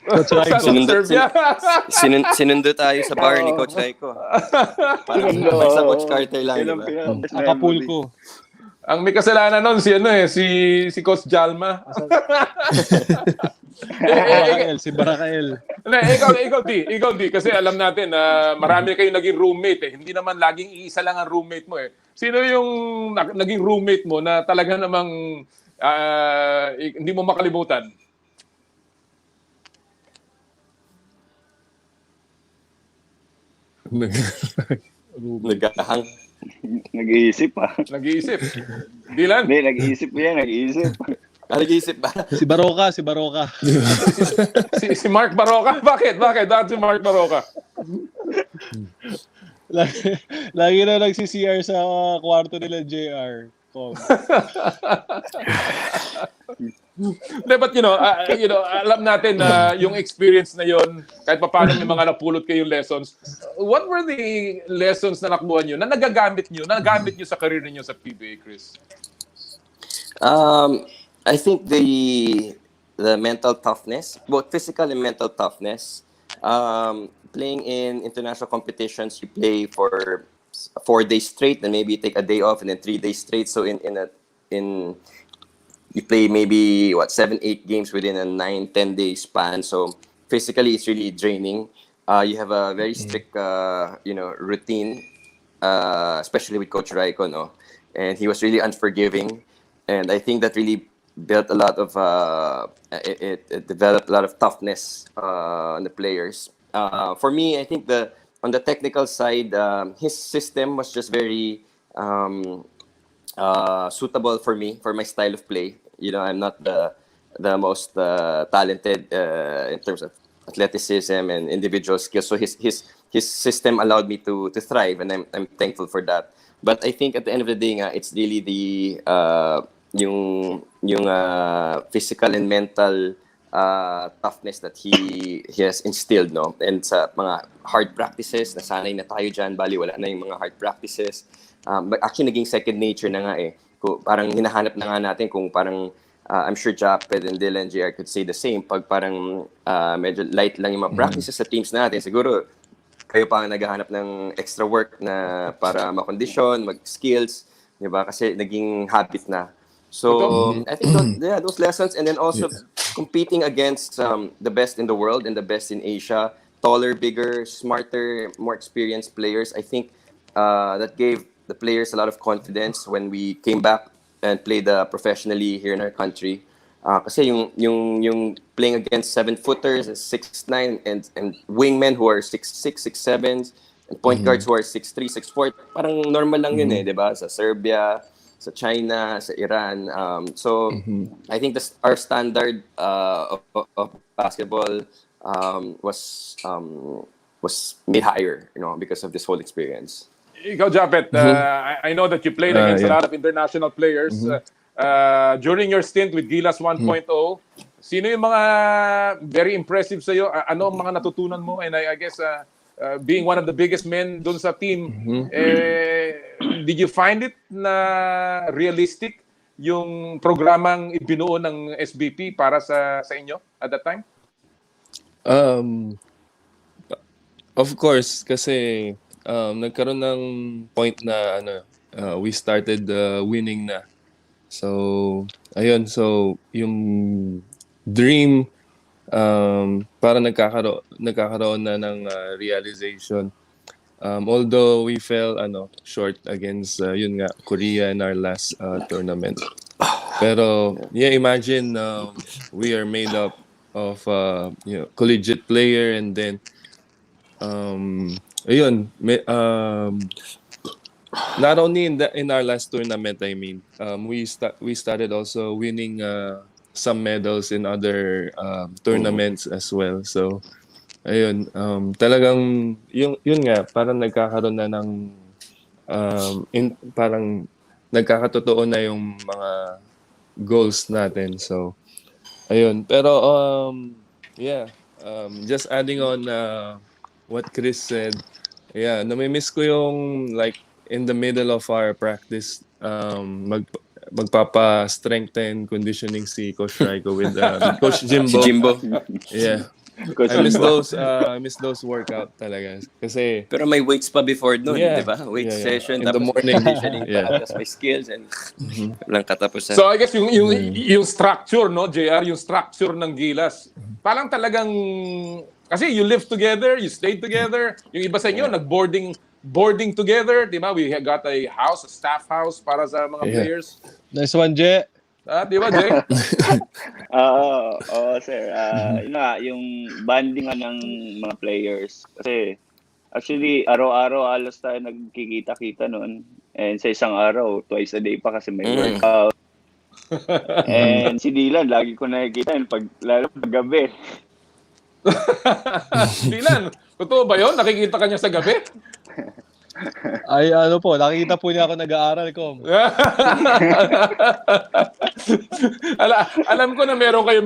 [SPEAKER 5] Sinundo tayo sa bar ni Coach Raiko. Parang sa Coach Carter lang, diba?
[SPEAKER 6] Acapulco.
[SPEAKER 1] Ang may kasalanan nun si Coach Jalma.
[SPEAKER 6] Si Barakael.
[SPEAKER 1] Ikaw di kasi alam natin na marami kayong naging roommate Hindi naman laging iisa lang ang roommate mo Sino yung naging roommate mo na talaga namang hindi mo makalimutan?
[SPEAKER 5] Nagahang.
[SPEAKER 8] Nag-iisip
[SPEAKER 1] Nag-iisip. Dylan?
[SPEAKER 8] Hindi, nag-iisip yan.
[SPEAKER 5] Nag-iisip ba?
[SPEAKER 6] Si Baroka.
[SPEAKER 1] Si Mark Baroka? Bakit? Bakit si Mark Baroka?
[SPEAKER 6] Lagi na nagsi-CR sa kwarto nila JR. Kom.
[SPEAKER 1] But alam natin na yung experience na yon, kahit paano may mga napulot kayong lessons. What were the lessons na nakuha nyo, na nagagamit nyo sa career niyo sa PBA, Chris?
[SPEAKER 5] I think the mental toughness, both physical and mental toughness. Playing in international competitions, you play for 4 days straight, and maybe you take a day off, and then 3 days straight. So you play maybe 7-8 games within a 9-10 day span. So physically, it's really draining. You have a very strict routine, especially with Coach Raiko, no? And he was really unforgiving, and I think that really built a lot of it developed a lot of toughness on the players. For me, I think on the technical side, his system was just very suitable for me, for my style of play. I'm not the most talented in terms of athleticism and individual skills. So his system allowed me to thrive, and I'm thankful for that. But I think at the end of the day, it's really the yung physical and mental toughness that he has instilled, no? And sa mga hard practices, nasanay na tayo dyan, bali wala na yung mga hard practices. But actually, naging second nature na nga eh. Parang hinahanap na nga natin kung parang, I'm sure Japeth and Dylan and JR could say the same. Pag parang medyo light lang yung mga practices sa teams natin, siguro kayo pa naghahanap ng extra work na para makondisyon, mag-skills, di ba? Kasi naging habit na. So I think those lessons, and then also competing against the best in the world and the best in Asia, taller, bigger, smarter, more experienced players. I think that gave the players a lot of confidence when we came back and played professionally here in our country. Kasi yung playing against 7-footers, 6'9", and wingmen who are 6'6", 6'7", and point guards who are 6'3", 6'4", parang normal lang yun eh, di ba? Sa Serbia, sa China, sa Iran. So I think our standard of basketball was made higher, because of this whole experience.
[SPEAKER 1] Ikaw, Japeth, I know that you played against a lot of international players. During your stint with Gilas 1.0, sino yung mga very impressive sa'yo? Ano ang mga natutunan mo? And I guess being one of the biggest men doon sa team, did you find it na realistic yung programang ibinuo ng SBP para sa inyo at that time?
[SPEAKER 7] Of course, kasi nagkaroon ng point na we started winning na. So, ayun. So, yung dream para nagkakaroon na ng realization. Although we fell short against yun nga, Korea in our last tournament. Pero imagine we are made up of collegiate player, and then ayun, not only in our last tournament, I mean, we started also winning some medals in other tournaments as well. So ayun, talagang yun nga, parang nagkakaroon na ng parang nagkakatotoo na yung mga goals natin. So ayun, pero just adding on what Chris said, namimiss ko yung like in the middle of our practice, magpapa-strengthen conditioning si Coach Raiko with Coach Jimbo.
[SPEAKER 5] Si Jimbo.
[SPEAKER 7] Yeah. I miss those workout talaga. Kasi
[SPEAKER 5] pero may weights pa before noon, di ba? Weight session,
[SPEAKER 7] in the morning.
[SPEAKER 5] Conditioning pa, tapos may skills and walang katapusan.
[SPEAKER 1] So I guess yung structure, no, JR, yung structure ng Gilas, parang talagang, kasi you live together, you stayed together, yung iba sa inyo nag-boarding together, di ba? We got a staff house para sa mga players.
[SPEAKER 6] Nice one, Je.
[SPEAKER 1] Di ba, Jay?
[SPEAKER 8] Oo, sir. Yun nga, yung bonding ng mga players. Kasi, actually, araw-araw halos tayo nagkikita-kita noon. And sa isang araw, twice a day pa kasi may workout. And si Dylan, lagi ko nakikita yun lalo pag gabi.
[SPEAKER 1] Ilan, totoo ba yun? Nakikita ka niya sa gabi?
[SPEAKER 6] Ay, ano po, nakita po niya ako nag-aaral ko.
[SPEAKER 1] Alam ko na meron kayo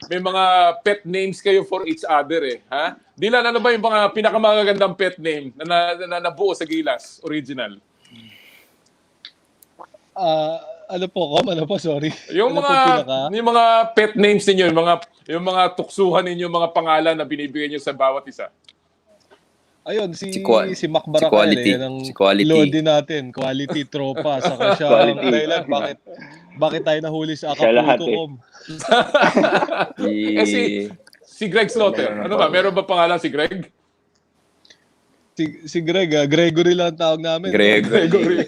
[SPEAKER 1] may mga pet names kayo for each other eh. Ha? Dylan, ano ba yung mga pinakamagagandang pet name na nabuo sa Gilas, original?
[SPEAKER 6] Ano po, Ano po, sorry.
[SPEAKER 1] Yung
[SPEAKER 6] Ano
[SPEAKER 1] mga
[SPEAKER 6] po pinaka?
[SPEAKER 1] yung mga pet names niyo, yung mga tuksuhan ninyo, mga pangalan na binibigay niyo sa bawat isa.
[SPEAKER 6] Ayun,
[SPEAKER 5] Si
[SPEAKER 6] Mac Baracal,
[SPEAKER 5] Quality.
[SPEAKER 6] yan ang
[SPEAKER 5] Si Quality.
[SPEAKER 6] lodi natin. Quality tropa. Saka siya ang
[SPEAKER 8] Quality.
[SPEAKER 6] dahilan bakit tayo nahuli sa
[SPEAKER 8] Siya lahat,
[SPEAKER 6] Acapulco.
[SPEAKER 1] Si Greg Slaughter. Ano ba? Meron ba pangalan si Greg?
[SPEAKER 6] Si Greg, Gregory lang ang tawag namin.
[SPEAKER 1] Gregory.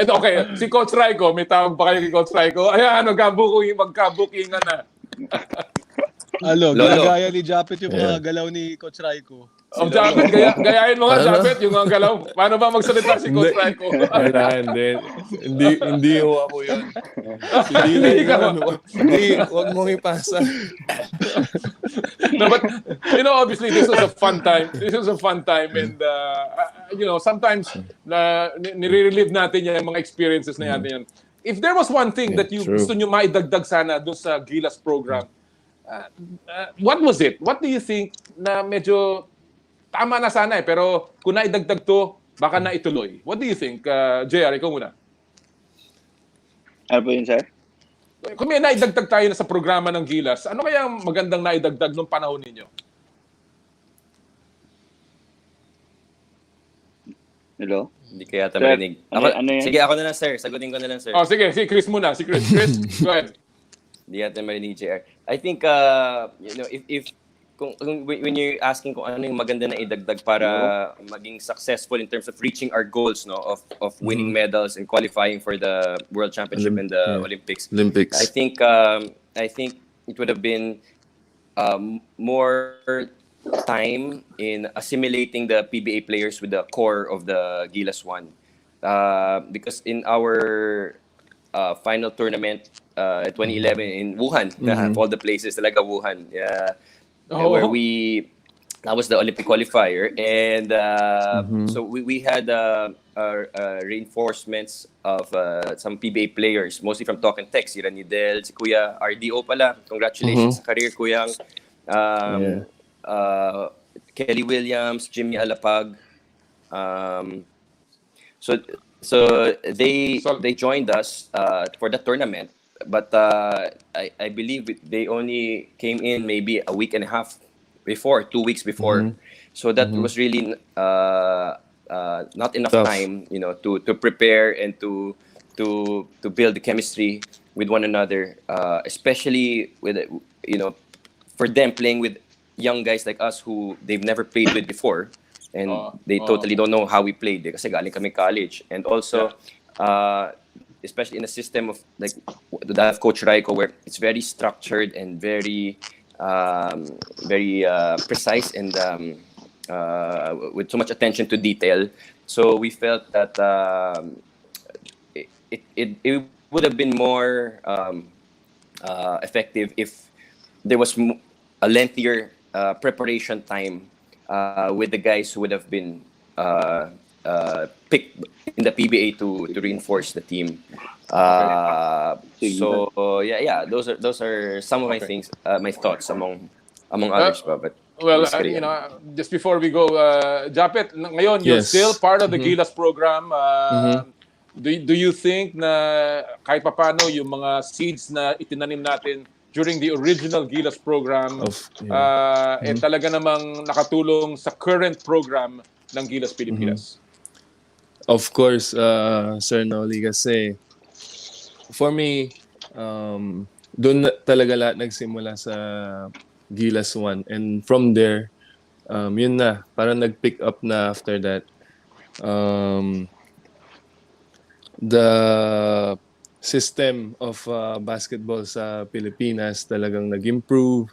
[SPEAKER 1] Okay. Si Coach Raiko, may tawag pa kayo kay Coach Raiko? Ayan, magkabukingan na.
[SPEAKER 6] Lolo. Gaya ni Japeth yung mga
[SPEAKER 7] Yeah.
[SPEAKER 6] galaw ni Coach Raiko.
[SPEAKER 1] Japeth, gayahin mo nga, Japeth, yung mga galaw. Paano ba magsalita si Coach Raiko?
[SPEAKER 7] Hindi ho ako yun. Wag mong ipasa.
[SPEAKER 1] No, but obviously this was a fun time. And sometimes nire-relive natin yung mga experiences na natin yan. If there was one thing that you
[SPEAKER 7] True.
[SPEAKER 1] gusto nyo maidagdag sana doon sa Gilas program, what was it? What do you think na medyo tama na sana pero kung naidagdag to, baka na ituloy. What do you think? JR, ikaw muna.
[SPEAKER 8] Ano po yun, sir?
[SPEAKER 1] Kung may naidagdag tayo na sa programa ng Gilas, ano kaya ang magandang naidagdag nung panahon ninyo?
[SPEAKER 5] Hello? Hindi kaya yata
[SPEAKER 8] Sir,
[SPEAKER 5] marinig.
[SPEAKER 8] ano yan?
[SPEAKER 5] Sige, ako na lang, sir. Sagutin ko na lang, sir.
[SPEAKER 1] Oh, sige, si Chris muna. Chris, go ahead.
[SPEAKER 5] Hindi yata marinig, JR. I think, if when you're asking kung ano yung maganda na idagdag para maging successful in terms of reaching our goals, no, of winning medals and qualifying for the World Championship and the Olympics. I think it would have been more time in assimilating the PBA players with the core of the Gilas One, because in our final tournament 2011 in Wuhan, of all the places, talaga Wuhan, where that was the Olympic qualifier, and so we had reinforcements of some PBA players, mostly from Talk and Text, si Ranidel, si Kuya RDO pala, congratulations sa career, Kuyang. Kelly Williams, Jimmy Alapag. So they joined us for the tournament, but I believe they only came in maybe a week and a half before, 2 weeks before. So that was really not enough time, to prepare and to build the chemistry with one another, especially with for them playing with young guys like us who they've never played with before, and they totally don't know how we played kasi galing kami college. And also especially in a system of like that of Coach Raiko, where it's very structured and very precise and with so much attention to detail. So we felt that it would have been more effective if there was a lengthier preparation time with the guys who would have been picked in the PBA to reinforce the team. Those are some of my things, my thoughts among others. But
[SPEAKER 1] well, just before we go, Japeth, ngayon you're still part of the Gilas program. Do you think na kahit papaano yung mga seeds na itinanim natin during the original Gilas program talaga namang nakatulong sa current program ng Gilas Pilipinas?
[SPEAKER 7] Of course, Sir Noli, kasi for me, doon talaga lahat nagsimula sa Gilas 1. And from there, yun na, parang nag-pick up na after that. The system of basketball sa Pilipinas talagang nag-improve.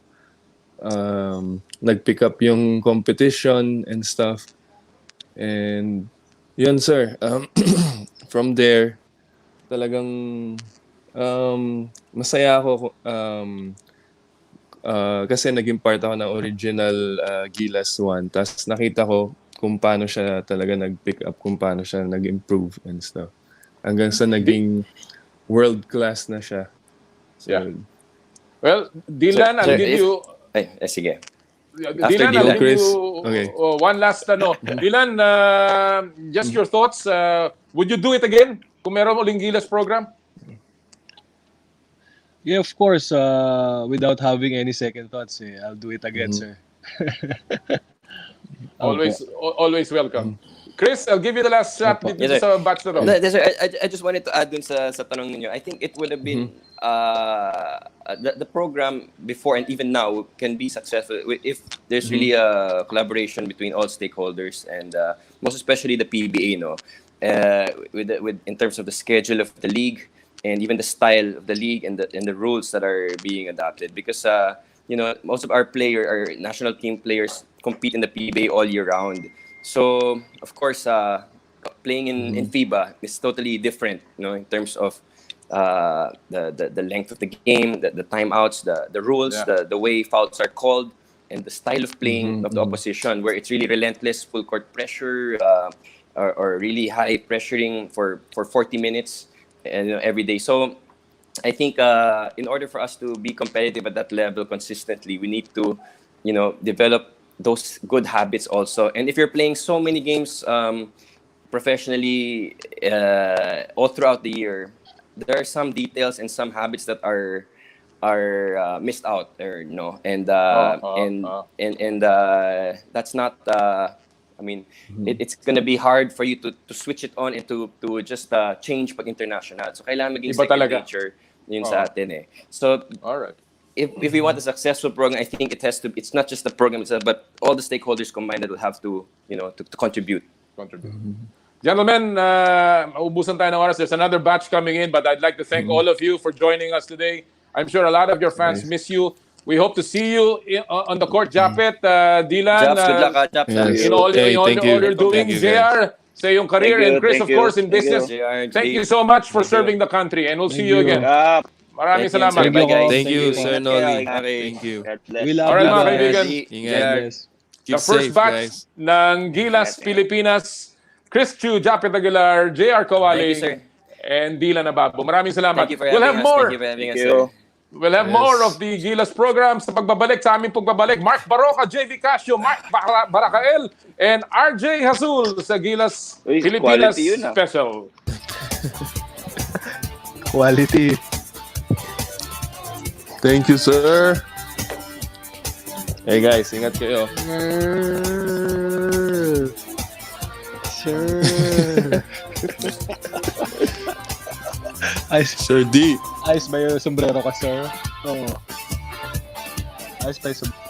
[SPEAKER 7] Nag-pick up yung competition and stuff. And yun, sir. From there, talagang masaya ako kasi naging part ako ng original Gilas 1. Tapos nakita ko kung paano siya talaga nag-pick up, kung paano siya nag-improve and stuff. Hanggang sa naging world-class na siya. So,
[SPEAKER 1] Yeah. Well, Dylan, I'll give you...
[SPEAKER 5] Sige.
[SPEAKER 1] Dylan,
[SPEAKER 7] Dylan,
[SPEAKER 1] I'll give
[SPEAKER 7] Chris.
[SPEAKER 1] you
[SPEAKER 7] Okay.
[SPEAKER 1] one last Dylan, just your thoughts. Would you do it again kung meron uling Gilas program?
[SPEAKER 6] Yeah, of course. Without having any second thoughts, I'll do it again, sir.
[SPEAKER 1] Always welcome. Chris, I'll give you the last shot dito
[SPEAKER 5] Yes, sir.
[SPEAKER 1] sa batch na to.
[SPEAKER 5] No, sir, I just wanted to add dun sa tanong ninyo. I think it would have been the program before and even now can be successful if there's really a collaboration between all stakeholders and most especially the PBA, with in terms of the schedule of the league and even the style of the league and the rules that are being adopted, because most of our national team players compete in the PBA all year round. So of course, playing in FIBA is totally different, in terms of the length of the game, the timeouts, the rules, the way fouls are called, and the style of playing of the opposition, where it's really relentless, full court pressure, or really high pressuring for 40 minutes every day. So I think in order for us to be competitive at that level consistently, we need to, develop those good habits also. And if you're playing so many games professionally all throughout the year, there are some details and some habits that are missed out, and that's not. It's gonna be hard for you to switch it on and to just change pag international. So kailangan maging
[SPEAKER 1] Iba
[SPEAKER 5] second
[SPEAKER 1] talaga.
[SPEAKER 5] nature yun sa atin . So
[SPEAKER 1] All right.
[SPEAKER 5] if we want a successful program, I think it's not just the program itself, but all the stakeholders combined that will have to contribute.
[SPEAKER 1] Gentlemen, maubusan tayo ng oras. There's another batch coming in, but I'd like to thank all of you for joining us today. I'm sure a lot of your fans miss you. We hope to see you on the court, Japeth, Dylan.
[SPEAKER 5] Japs, good luck, Japs.
[SPEAKER 7] Yes.
[SPEAKER 1] In all
[SPEAKER 7] Hey, thank you.
[SPEAKER 1] you're doing,
[SPEAKER 7] Thank you, guys.
[SPEAKER 1] JR, sa iyong career, and Chris, of course, in business. Thank you so much for serving the country, and we'll see you again. Maraming salamat.
[SPEAKER 5] Bye, guys.
[SPEAKER 7] Thank you,
[SPEAKER 6] Thank you.
[SPEAKER 7] Sir Noli.
[SPEAKER 5] Okay.
[SPEAKER 7] Thank you.
[SPEAKER 6] We love
[SPEAKER 1] Alright,
[SPEAKER 6] you
[SPEAKER 1] mga
[SPEAKER 6] guys.
[SPEAKER 1] kaibigan.
[SPEAKER 7] Ingat.
[SPEAKER 6] Yes.
[SPEAKER 7] Keep
[SPEAKER 1] The first
[SPEAKER 7] safe,
[SPEAKER 1] batch
[SPEAKER 7] guys.
[SPEAKER 1] ng Gilas Pilipinas, Chris Tiu, Japeth Aguilar, JR Kawali,
[SPEAKER 5] Thank you, sir.
[SPEAKER 1] and Dylan Ababou. Maraming salamat.
[SPEAKER 5] Thank you for
[SPEAKER 1] We'll
[SPEAKER 5] having
[SPEAKER 1] have
[SPEAKER 5] us.
[SPEAKER 1] more.
[SPEAKER 5] Thank you for having us, sir.
[SPEAKER 1] We'll have more of the Gilas program sa pagbabalik, sa aming pagbabalik. Mark Baroka, Jvee Casio, Mark Barakael, and RJ Hasul sa Gilas
[SPEAKER 8] Uy,
[SPEAKER 1] Pilipinas
[SPEAKER 8] quality yun,
[SPEAKER 1] Special.
[SPEAKER 6] Quality.
[SPEAKER 7] Thank you, sir. Hey guys, ingat kayo.
[SPEAKER 6] Sir. Ayos,
[SPEAKER 7] Sir D.
[SPEAKER 6] ayos ba yung sombrero ka, sir? Oo. Ayos ba yung sombrero?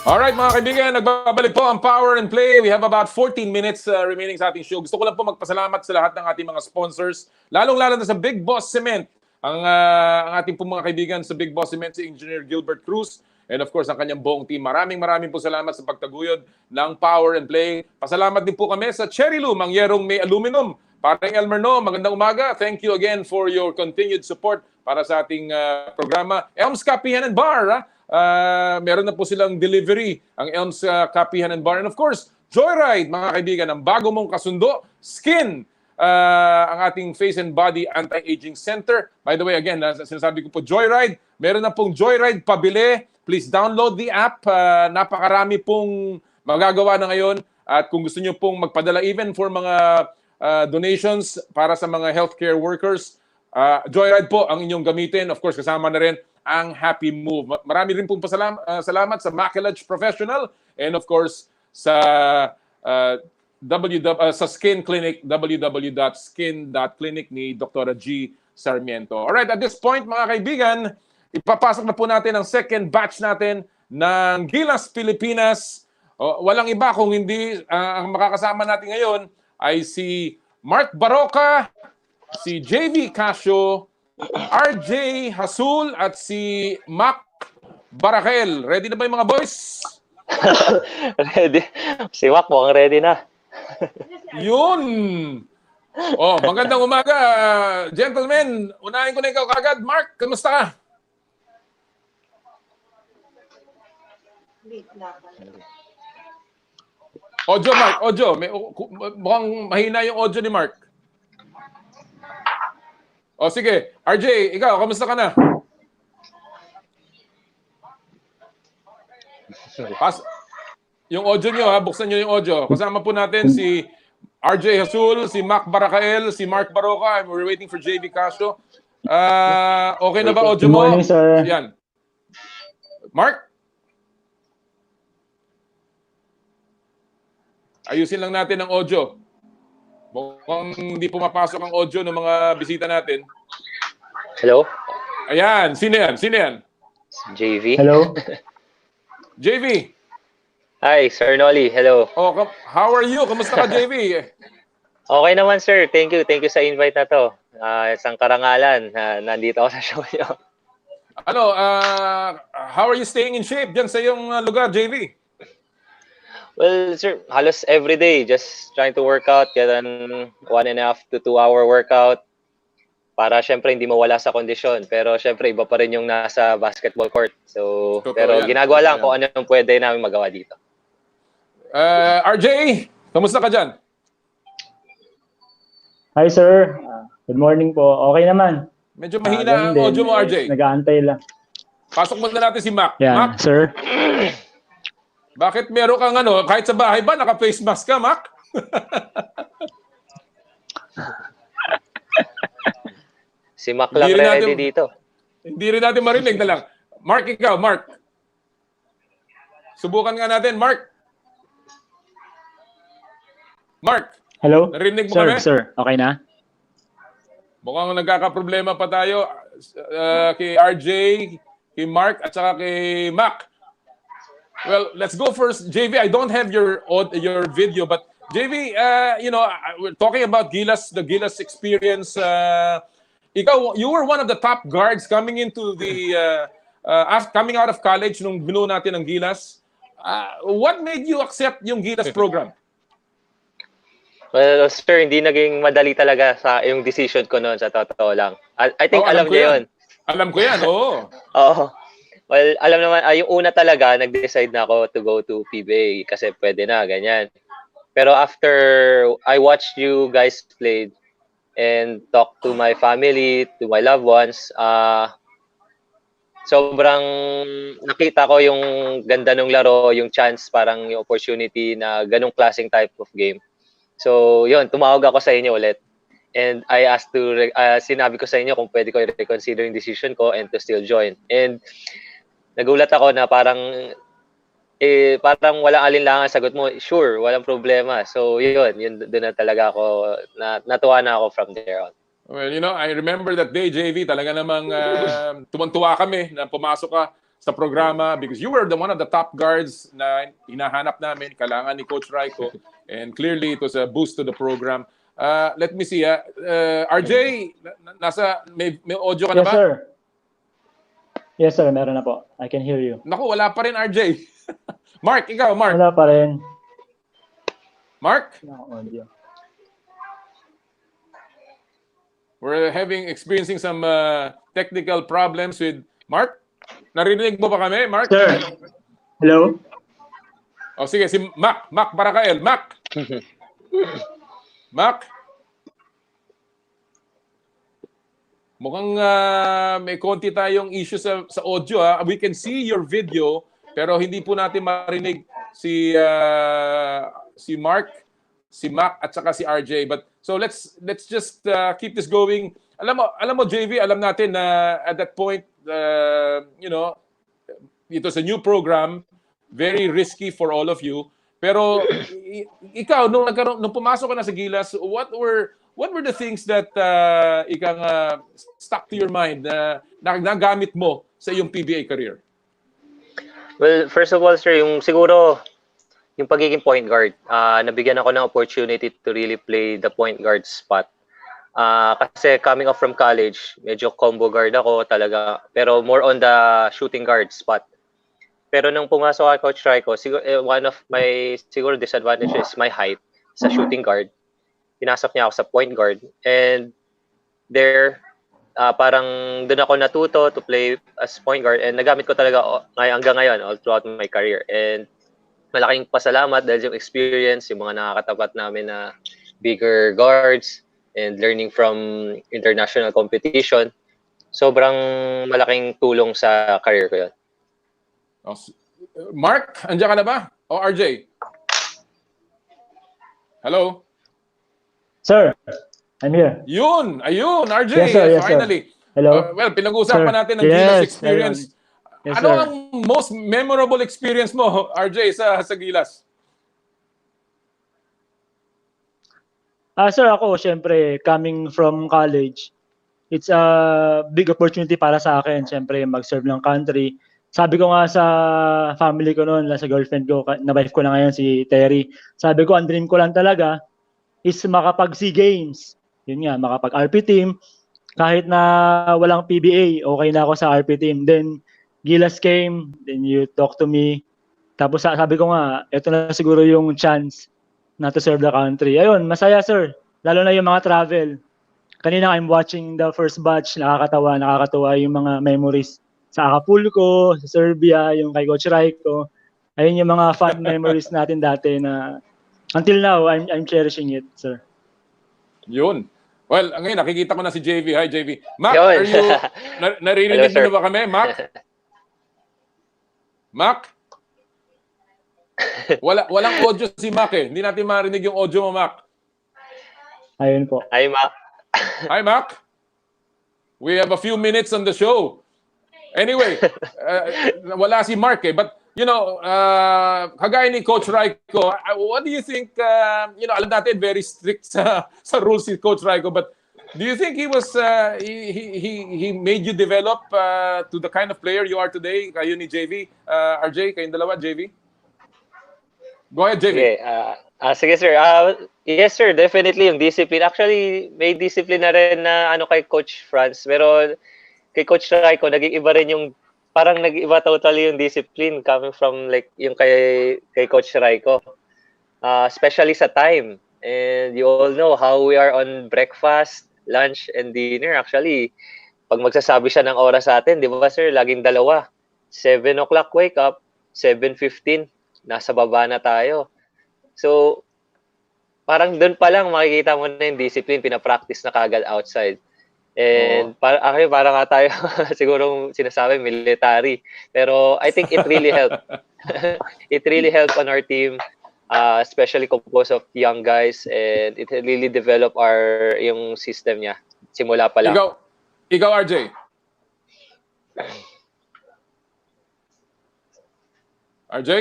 [SPEAKER 1] Alright mga kaibigan, nagbabalik po ang Power and Play. We have about 14 minutes remaining sa ating show. Gusto ko lang po magpasalamat sa lahat ng ating mga sponsors, lalong-lalo na sa Big Boss Cement. Ang ating po mga kaibigan sa Big Boss Cement, si Engineer Gilbert Cruz, and of course ang kanyang buong team. Maraming po salamat sa pagtaguyod ng Power and Play. Pasalamat din po kami sa Cherry Loom, ang yerong may aluminum. Parang Elmer No, magandang umaga. Thank you again for your continued support para sa ating programa. Elms Kapihan and Bar, meron na po silang delivery, ang Elms Kapihan and Bar. And of course, Joyride, mga kaibigan, ang bago mong kasundo, Skin, ang ating Face and Body Anti-Aging Center. By the way, again, sinasabi ko po, Joyride, meron na pong Joyride pabili. Please download the app. Napakarami pong magagawa na ngayon. At kung gusto nyo pong magpadala even for mga donations para sa mga healthcare workers, Joyride po ang inyong gamitin. Of course, kasama na rin ang Happy Move. Marami rin pong salamat sa Maculage Professional and of course sa sa Skin Clinic, www.skin.clinic ni Dr. G. Sarmiento. Alright, at this point mga kaibigan, ipapasok na po natin ang second batch natin ng Gilas Pilipinas. Walang iba kung hindi ang makakasama natin ngayon ay si Mark Baroka, si Jvee Casio, RJ Hasul at si Mac Barakel. Ready na ba yung mga boys?
[SPEAKER 9] Ready. Si Mac mukhang ready na.
[SPEAKER 1] Yun! Magandang umaga, gentlemen. Unahin ko na ikaw kagad. Mark, kamusta ka? Audio, Mark. Audio. Mukhang mahina yung audio ni Mark. Sige. RJ, ikaw, kamusta ka na? Yung audio nyo, buksan nyo yung audio. Kasama po natin si RJ Hasul, si Mac Barakael, si Mark Baroka. We're waiting for Jvee Casio. Okay na ba audio mo?
[SPEAKER 10] Good morning, sir.
[SPEAKER 1] Yan. Mark? Ayusin lang natin ang audio. Mukhang hindi pumapasok ang audio ng mga bisita natin.
[SPEAKER 9] Hello?
[SPEAKER 1] Ayan. Sino yan?
[SPEAKER 9] Jvee.
[SPEAKER 10] Hello?
[SPEAKER 1] Jvee.
[SPEAKER 9] Hi, Sir Nolly. Hello.
[SPEAKER 1] How are you? Kamusta ka, Jvee?
[SPEAKER 9] Okay naman, sir. Thank you. Thank you sa invite na to. Isang karangalan. Nandito ako sa show niyo.
[SPEAKER 1] How are you staying in shape dyan sa iyong lugar, Jvee?
[SPEAKER 9] Well, sir, halos every day. Just trying to work out. Get an 1.5 to 2 hour workout. Para syempre hindi mawala sa kondisyon. Pero syempre iba pa rin yung nasa basketball court. So, pero ginagawa lang kung ano yung pwede namin magawa dito.
[SPEAKER 1] RJ, kamusta ka dyan?
[SPEAKER 10] Hi, sir. Good morning po. Okay naman.
[SPEAKER 1] Medyo mahina ang audio mo, RJ.
[SPEAKER 10] Nag-aantay lang.
[SPEAKER 1] Pasok muna natin si Mac.
[SPEAKER 10] Yan,
[SPEAKER 1] Mac,
[SPEAKER 10] sir.
[SPEAKER 1] bakit meron kang kahit sa bahay ba, naka-face mask ka, Mac?
[SPEAKER 9] Si Mac lang ready dito.
[SPEAKER 1] Hindi rin natin marinig na lang. Mark, ikaw, Mark. Subukan nga natin, Mark. Mark.
[SPEAKER 10] Hello?
[SPEAKER 1] Narinig mo
[SPEAKER 10] sir,
[SPEAKER 1] kami?
[SPEAKER 10] Sir, okay na?
[SPEAKER 1] Mukhang nagkakaproblema pa tayo kay RJ, kay Mark, at saka kay Mac. Well, let's go first. Jvee, I don't have your video, but Jvee, we're talking about Gilas, the Gilas experience. You were one of the top guards coming into coming out of college nung binuo natin ang Gilas. What made you accept yung Gilas program?
[SPEAKER 9] Well, sir, hindi naging madali talaga yung decision ko noon, sa totoo lang. I think alam niyo yun.
[SPEAKER 1] Alam ko yan, oo.
[SPEAKER 9] Oo. Well, alam naman, yung una talaga, nag-decide na ako to go to PBA kasi pwede na, ganyan. Pero after I watched you guys play and talk to my family, to my loved ones, sobrang nakita ko yung ganda ng laro, yung chance, parang yung opportunity na ganong klaseng type of game. So, yun, tumawag ako sa inyo ulit. And I asked sinabi ko sa inyo kung pwede ko i-reconsider yung decision ko and to still join. And nagulat ako na parang walang alinlangan sagot mo. Sure, walang problema. So, yun doon na talaga ako, natuwa na ako from there on.
[SPEAKER 1] Well, I remember that day, Jvee, talaga namang tuwan-tuwa kami na pumasok ka sa programa because you were one of the top guards na hinahanap namin, kailangan ni Coach Raiko, and clearly it was a boost to the program. Let me see. RJ, may audio ka na
[SPEAKER 10] Yes,
[SPEAKER 1] ba?
[SPEAKER 10] sir. Yes, sir. Meron na po. I can hear you.
[SPEAKER 1] Naku, wala pa rin RJ. Mark, ikaw, Mark.
[SPEAKER 10] Wala pa rin.
[SPEAKER 1] Mark?
[SPEAKER 10] Audio.
[SPEAKER 1] We're experiencing some technical problems with Mark. Narinig mo ba kami, Mark?
[SPEAKER 10] Sir. Hello?
[SPEAKER 1] O sige, si Mac Barakael. Mac. Mac. Mukhang may konti tayong issue sa audio. We can see your video pero hindi po natin marinig si Mark, si Mac at saka si RJ. But so let's just keep this going. Alam mo Jvee, alam natin na at that point it was a new program, very risky for all of you. Pero ikaw nung pumasok ka na sa Gilas, what were the things that stuck to your mind na nagamit mo sa iyong PBA career?
[SPEAKER 9] Well, first of all, sir, siguro yung pagiging point guard. Nabigyan ako ng opportunity to really play the point guard spot. Kasi coming off from college, medyo combo guard ako talaga, pero more on the shooting guard spot. Pero nung pumasok ako Coach Raiko, one of my siguro disadvantages is my height sa shooting guard. Pinasok niya ako sa point guard, and there parang doon ako natuto to play as point guard, and nagamit ko talaga hanggang ngayon all throughout my career. And malaking pasalamat dahil yung experience, yung mga nakakatapat namin na bigger guards, and learning from international competition, sobrang malaking tulong sa career ko yun.
[SPEAKER 1] Mark, andiyan ka na ba? O RJ? Hello?
[SPEAKER 10] Sir, I'm here.
[SPEAKER 1] Ayun, RJ,
[SPEAKER 10] Yes, sir, yes,
[SPEAKER 1] finally.
[SPEAKER 10] Sir. Hello?
[SPEAKER 1] Well, pinag-uusapan
[SPEAKER 10] Sir.
[SPEAKER 1] natin ang Gilas experience.
[SPEAKER 10] Yes,
[SPEAKER 1] Ano
[SPEAKER 10] sir.
[SPEAKER 1] ang most memorable experience mo, RJ, sa Gilas?
[SPEAKER 10] Sir, ako, syempre, coming from college, it's a big opportunity para sa akin, syempre, mag-serve ng country. Sabi ko nga sa family ko noon, sa girlfriend ko, na wife ko na ngayon, si Terry, sabi ko, ang dream ko lang talaga is makapag-SEA Games. Yun nga, makapag-RP team. Kahit na walang PBA, okay na ako sa RP team. Then, Gilas came, then you talk to me. Tapos sabi ko nga, ito na siguro yung chance na to serve the country. Ayun, masaya sir. Lalo na yung mga travel. Kanina I'm watching the first batch, nakakatawa yung mga memories sa Acapulco, sa Serbia, yung kay Coach Raiko. Ayun yung mga fun memories natin dati na until now, I'm cherishing it, sir.
[SPEAKER 1] Yun. Well, ngayon nakikita ko na si Jvee. Hi, Jvee. Mac,
[SPEAKER 9] Yun.
[SPEAKER 1] are you naririnig
[SPEAKER 9] Hello,
[SPEAKER 1] mo na ba kami, Mac? Mac? Walang audio si Mac eh. Hindi natin marinig yung audio mo, Mac.
[SPEAKER 10] Ayun po.
[SPEAKER 9] Hi, Ma.
[SPEAKER 1] Hi, Mac. We have a few minutes on the show. Anyway, wala si Mark eh. But, you know, kagaya ni Coach Raiko, what do you think, alam natin, very strict sa rules si Coach Raiko, but do you think he was, he made you develop to the kind of player you are today? Kayo ni Jvee, RJ, kayong dalawa, Jvee? Go ahead, Jvee.
[SPEAKER 9] Okay. Sige, sir. Yes, sir. Definitely yung discipline. Actually, may discipline na rin na kay Coach Franz. Pero kay Coach Raiko, naging iba rin yung, parang nag-iba totally yung discipline coming from like yung kay Coach Raiko. Especially sa time. And you all know how we are on breakfast, lunch, and dinner. Actually, pag magsasabi siya ng oras sa atin, di ba sir, laging dalawa. 7 o'clock wake up, 7:15, nasa baba na tayo. So, parang doon pa lang makikita mo na yung discipline, pinapractice na kagad outside. And actually, parang nga tayo siguro sinasabi military. Pero I think it really helped. It really helped on our team, especially composed of young guys, and it really developed yung system niya simula pa lang.
[SPEAKER 1] Ikaw RJ. RJ?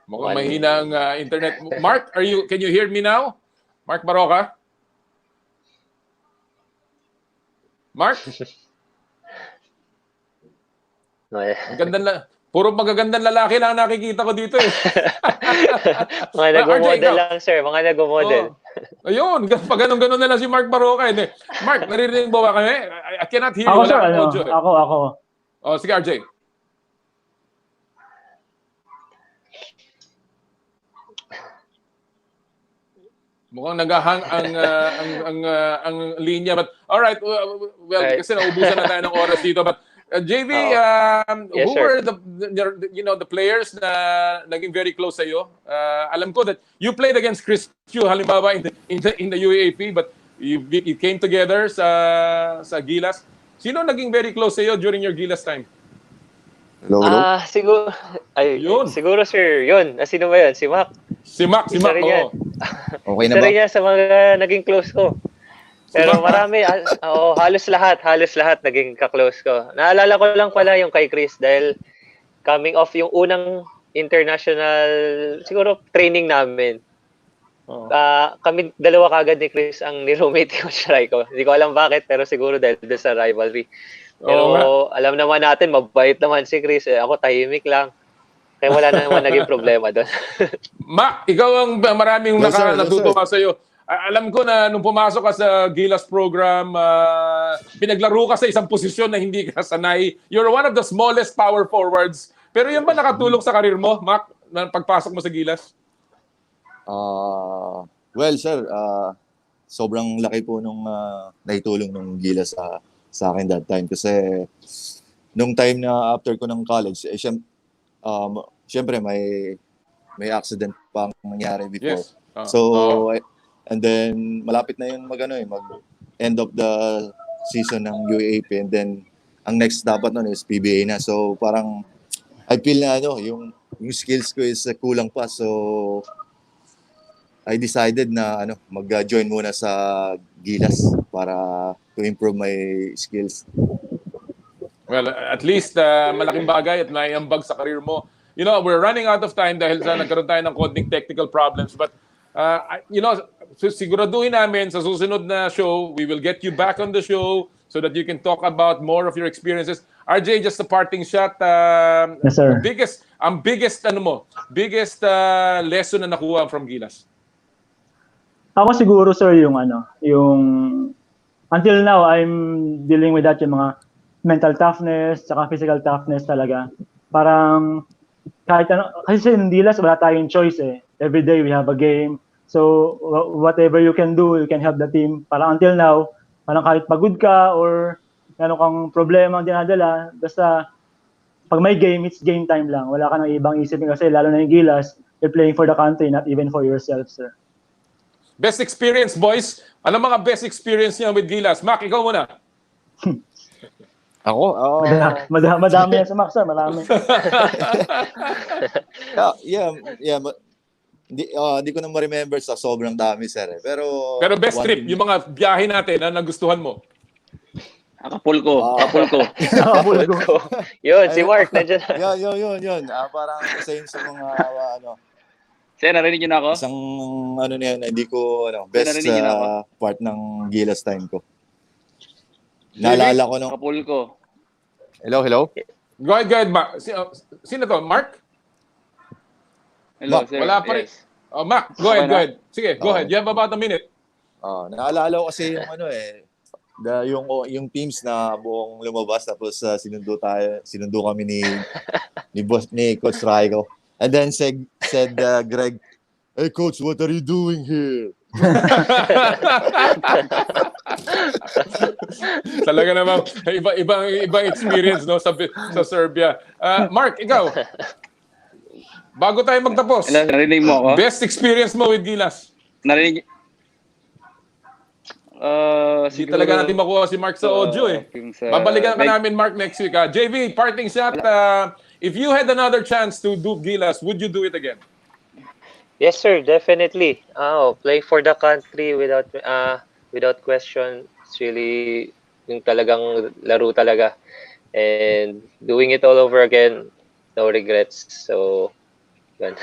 [SPEAKER 1] Mukhang mahina ang internet. Mark, can you hear me now? Mark Baroka? Mark? Puro magagandang lalaki lang nakikita ko dito eh.
[SPEAKER 9] Mga
[SPEAKER 1] RJ,
[SPEAKER 9] nag-model
[SPEAKER 1] ikaw.
[SPEAKER 9] lang, sir. Mga nag-model.
[SPEAKER 1] Oh. Ayun, pag ganun-ganun na lang si Mark Maroca. Eh. Mark, naririnig mo ba kami? I cannot hear you.
[SPEAKER 10] Ako
[SPEAKER 1] Wala
[SPEAKER 10] sir,
[SPEAKER 1] kang audio. Eh.
[SPEAKER 10] ako.
[SPEAKER 1] Oh, sige RJ. Mukhang naghahang ang linya, but all right, well kasi naubusan na tayo ng oras dito, but Jvee,
[SPEAKER 9] Yes,
[SPEAKER 1] who
[SPEAKER 9] sir.
[SPEAKER 1] were the players na naging very close sa iyo? Alam ko that you played against Chris Tiu halimbawa in the UAAP, but you came together sa Gilas. Sino naging very close sa iyo during your Gilas time?
[SPEAKER 11] Hello.
[SPEAKER 9] Siguro sir, yun. Sino ba yun? Si Mac.
[SPEAKER 1] Si Mac, oo.
[SPEAKER 11] Okay na
[SPEAKER 9] Isa
[SPEAKER 11] ba?
[SPEAKER 9] rin yan sa mga naging close ko. Pero marami, halos lahat naging ka-close ko. Naalala ko lang pala yung kay Chris dahil coming off yung unang international, siguro training namin. Kami dalawa kagad ni Chris ang ni-roommate ko sa ko. Hindi ko alam bakit, pero siguro dahil sa rivalry. Pero alam naman natin, mabait naman si Chris. Ako tahimik lang. Kaya wala naman naging problema doon.
[SPEAKER 1] Mac, ikaw ang maraming natutuwa sa iyo. Alam ko na nung pumasok ka sa Gilas program, pinaglaro ka sa isang posisyon na hindi ka sanay. You're one of the smallest power forwards. Pero yan ba nakatulong sa karir mo, Mac, na pagpasok mo sa Gilas?
[SPEAKER 11] Well, sir, sobrang laki po nung naitulong ng Gilas sa akin that time. Kasi nung time na after ko ng college, syempre may accident pang nangyari before.
[SPEAKER 1] Yes.
[SPEAKER 11] And then malapit na yung mag end of the season ng UAAP, and then ang next dapat nun is PBA na. So parang I feel na yung skills ko is kulang pa. So I decided na mag-join muna sa Gilas para to improve my skills.
[SPEAKER 1] Well, at least malaking bagay at naiambag sa career mo. You know, we're running out of time dahil sa nagkaroon tayo ng konting technical problems, but siguraduhin namin sa susunod na show, we will get you back on the show so that you can talk about more of your experiences. RJ, just a parting shot.
[SPEAKER 10] Yes, sir.
[SPEAKER 1] Ang biggest lesson na nakuha from Gilas.
[SPEAKER 10] Ako siguro sir yung until now I'm dealing with that, yung mga mental toughness saka physical toughness talaga. Parang kahit kasi in Gilas wala tayong choice eh. Every day we have a game. So whatever you can do, you can help the team. Parang until now, parang kahit pagod ka or meron kang problema ang dinadala, basta pag may game, it's game time lang. Wala ka nang ibang isipin kasi lalo na yung Gilas, you're playing for the country, not even for yourself, sir.
[SPEAKER 1] Best experience, boys. Ano mga best experience niyo with Gilas? Mac, ikaw muna.
[SPEAKER 11] Ako?
[SPEAKER 10] Madami yan sa Max, sir. Marami.
[SPEAKER 11] Hindi ko na ma-remember sa sobrang dami, sir. Pero
[SPEAKER 1] best trip, yung mga biyahe natin na nagustuhan mo.
[SPEAKER 8] Acapulco.
[SPEAKER 9] Yun, si Mark, nandiyan na.
[SPEAKER 11] Yun. Parang isa yun sa mga
[SPEAKER 8] Sir, narinig niyo na ako?
[SPEAKER 11] isang hindi ko best part ng Gilas time ko. Naalala ko nung
[SPEAKER 8] Acapulco.
[SPEAKER 11] Hello.
[SPEAKER 1] Go ahead, Mac. Sino to? Mark?
[SPEAKER 8] Hello,
[SPEAKER 11] Mac,
[SPEAKER 8] sir.
[SPEAKER 1] Wala pa rin.
[SPEAKER 8] Yes.
[SPEAKER 1] Mac, go ahead. Sige, go ahead. You have about a minute.
[SPEAKER 11] Naalala ko kasi yung yung teams na buong lumabas, tapos sinundo kami ni Coach Raiko. And then said Greg, "Hey coach, what are you doing here?"
[SPEAKER 1] Talaga naman ibang experience no sa Serbia. Mark, ikaw. Bago tayo magtapos.
[SPEAKER 8] Hello, narinig mo ako?
[SPEAKER 1] Best experience mo with Gilas?
[SPEAKER 8] Narinig.
[SPEAKER 1] Hindi talaga natin makuha si Mark sa audio eh. Babalikan ka namin, Mark, next week. Jvee, parting shot. If you had another chance to do Gilas, would you do it again?
[SPEAKER 9] Yes, sir, definitely. Play for the country without question. It's really yung talagang laro talaga. And doing it all over again, no regrets. So, yun.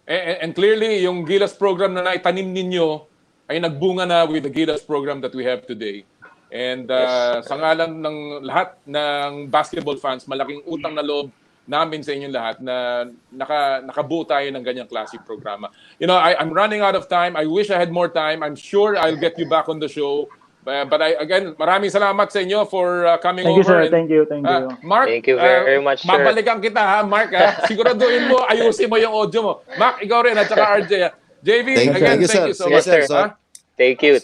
[SPEAKER 1] and clearly, yung Gilas program na naitanim ninyo ay nagbunga na with the Gilas program that we have today. And
[SPEAKER 9] Yes.
[SPEAKER 1] sa ngalan ng lahat ng basketball fans, malaking utang na loob namin sa inyong lahat na nakabuo tayo ng ganyang classic programa. You know, I'm running out of time. I wish I had more time. I'm sure I'll get you back on the show. But again, maraming salamat sa inyo for coming
[SPEAKER 10] Thank you,
[SPEAKER 1] over.
[SPEAKER 10] sir. Thank you.
[SPEAKER 1] Mark,
[SPEAKER 9] Thank you very much, sir.
[SPEAKER 1] mabalikan kita ha, Mark. Ha? Siguraduhin mo, ayusin mo yung audio mo. Mark, ikaw rin at saka RJ. Jvee, again, thank you so much.
[SPEAKER 9] Yes, sir.
[SPEAKER 1] Ha?
[SPEAKER 9] Thank you.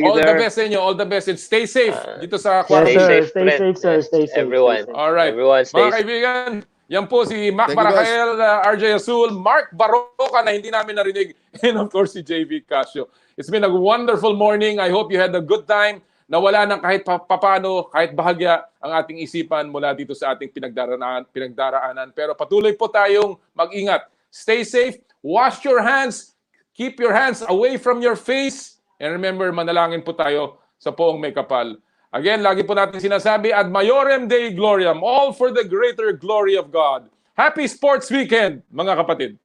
[SPEAKER 1] All the best sa inyo. All the best. And stay safe dito sa quarantine.
[SPEAKER 10] Yes, sir. Stay safe, sir. Stay safe.
[SPEAKER 9] Everyone.
[SPEAKER 10] Stay safe.
[SPEAKER 1] All right.
[SPEAKER 9] Everyone stay
[SPEAKER 1] Mga kaibigan, yan po si Mac
[SPEAKER 11] Thank you, guys.
[SPEAKER 1] Baracael, RJ Azul, Mark Baroca na hindi namin narinig, and of course si Jvee Casio. It's been a wonderful morning. I hope you had a good time. Nawala ng kahit papano, kahit bahagya ang ating isipan mula dito sa ating pinagdaraanan. Pero patuloy po tayong mag-ingat. Stay safe. Wash your hands. Keep your hands away from your face. And remember, manalangin po tayo sa poong may kapal. Again, lagi po natin sinasabi, Ad Maiorem Dei Gloriam, all for the greater glory of God. Happy Sports Weekend, mga kapatid!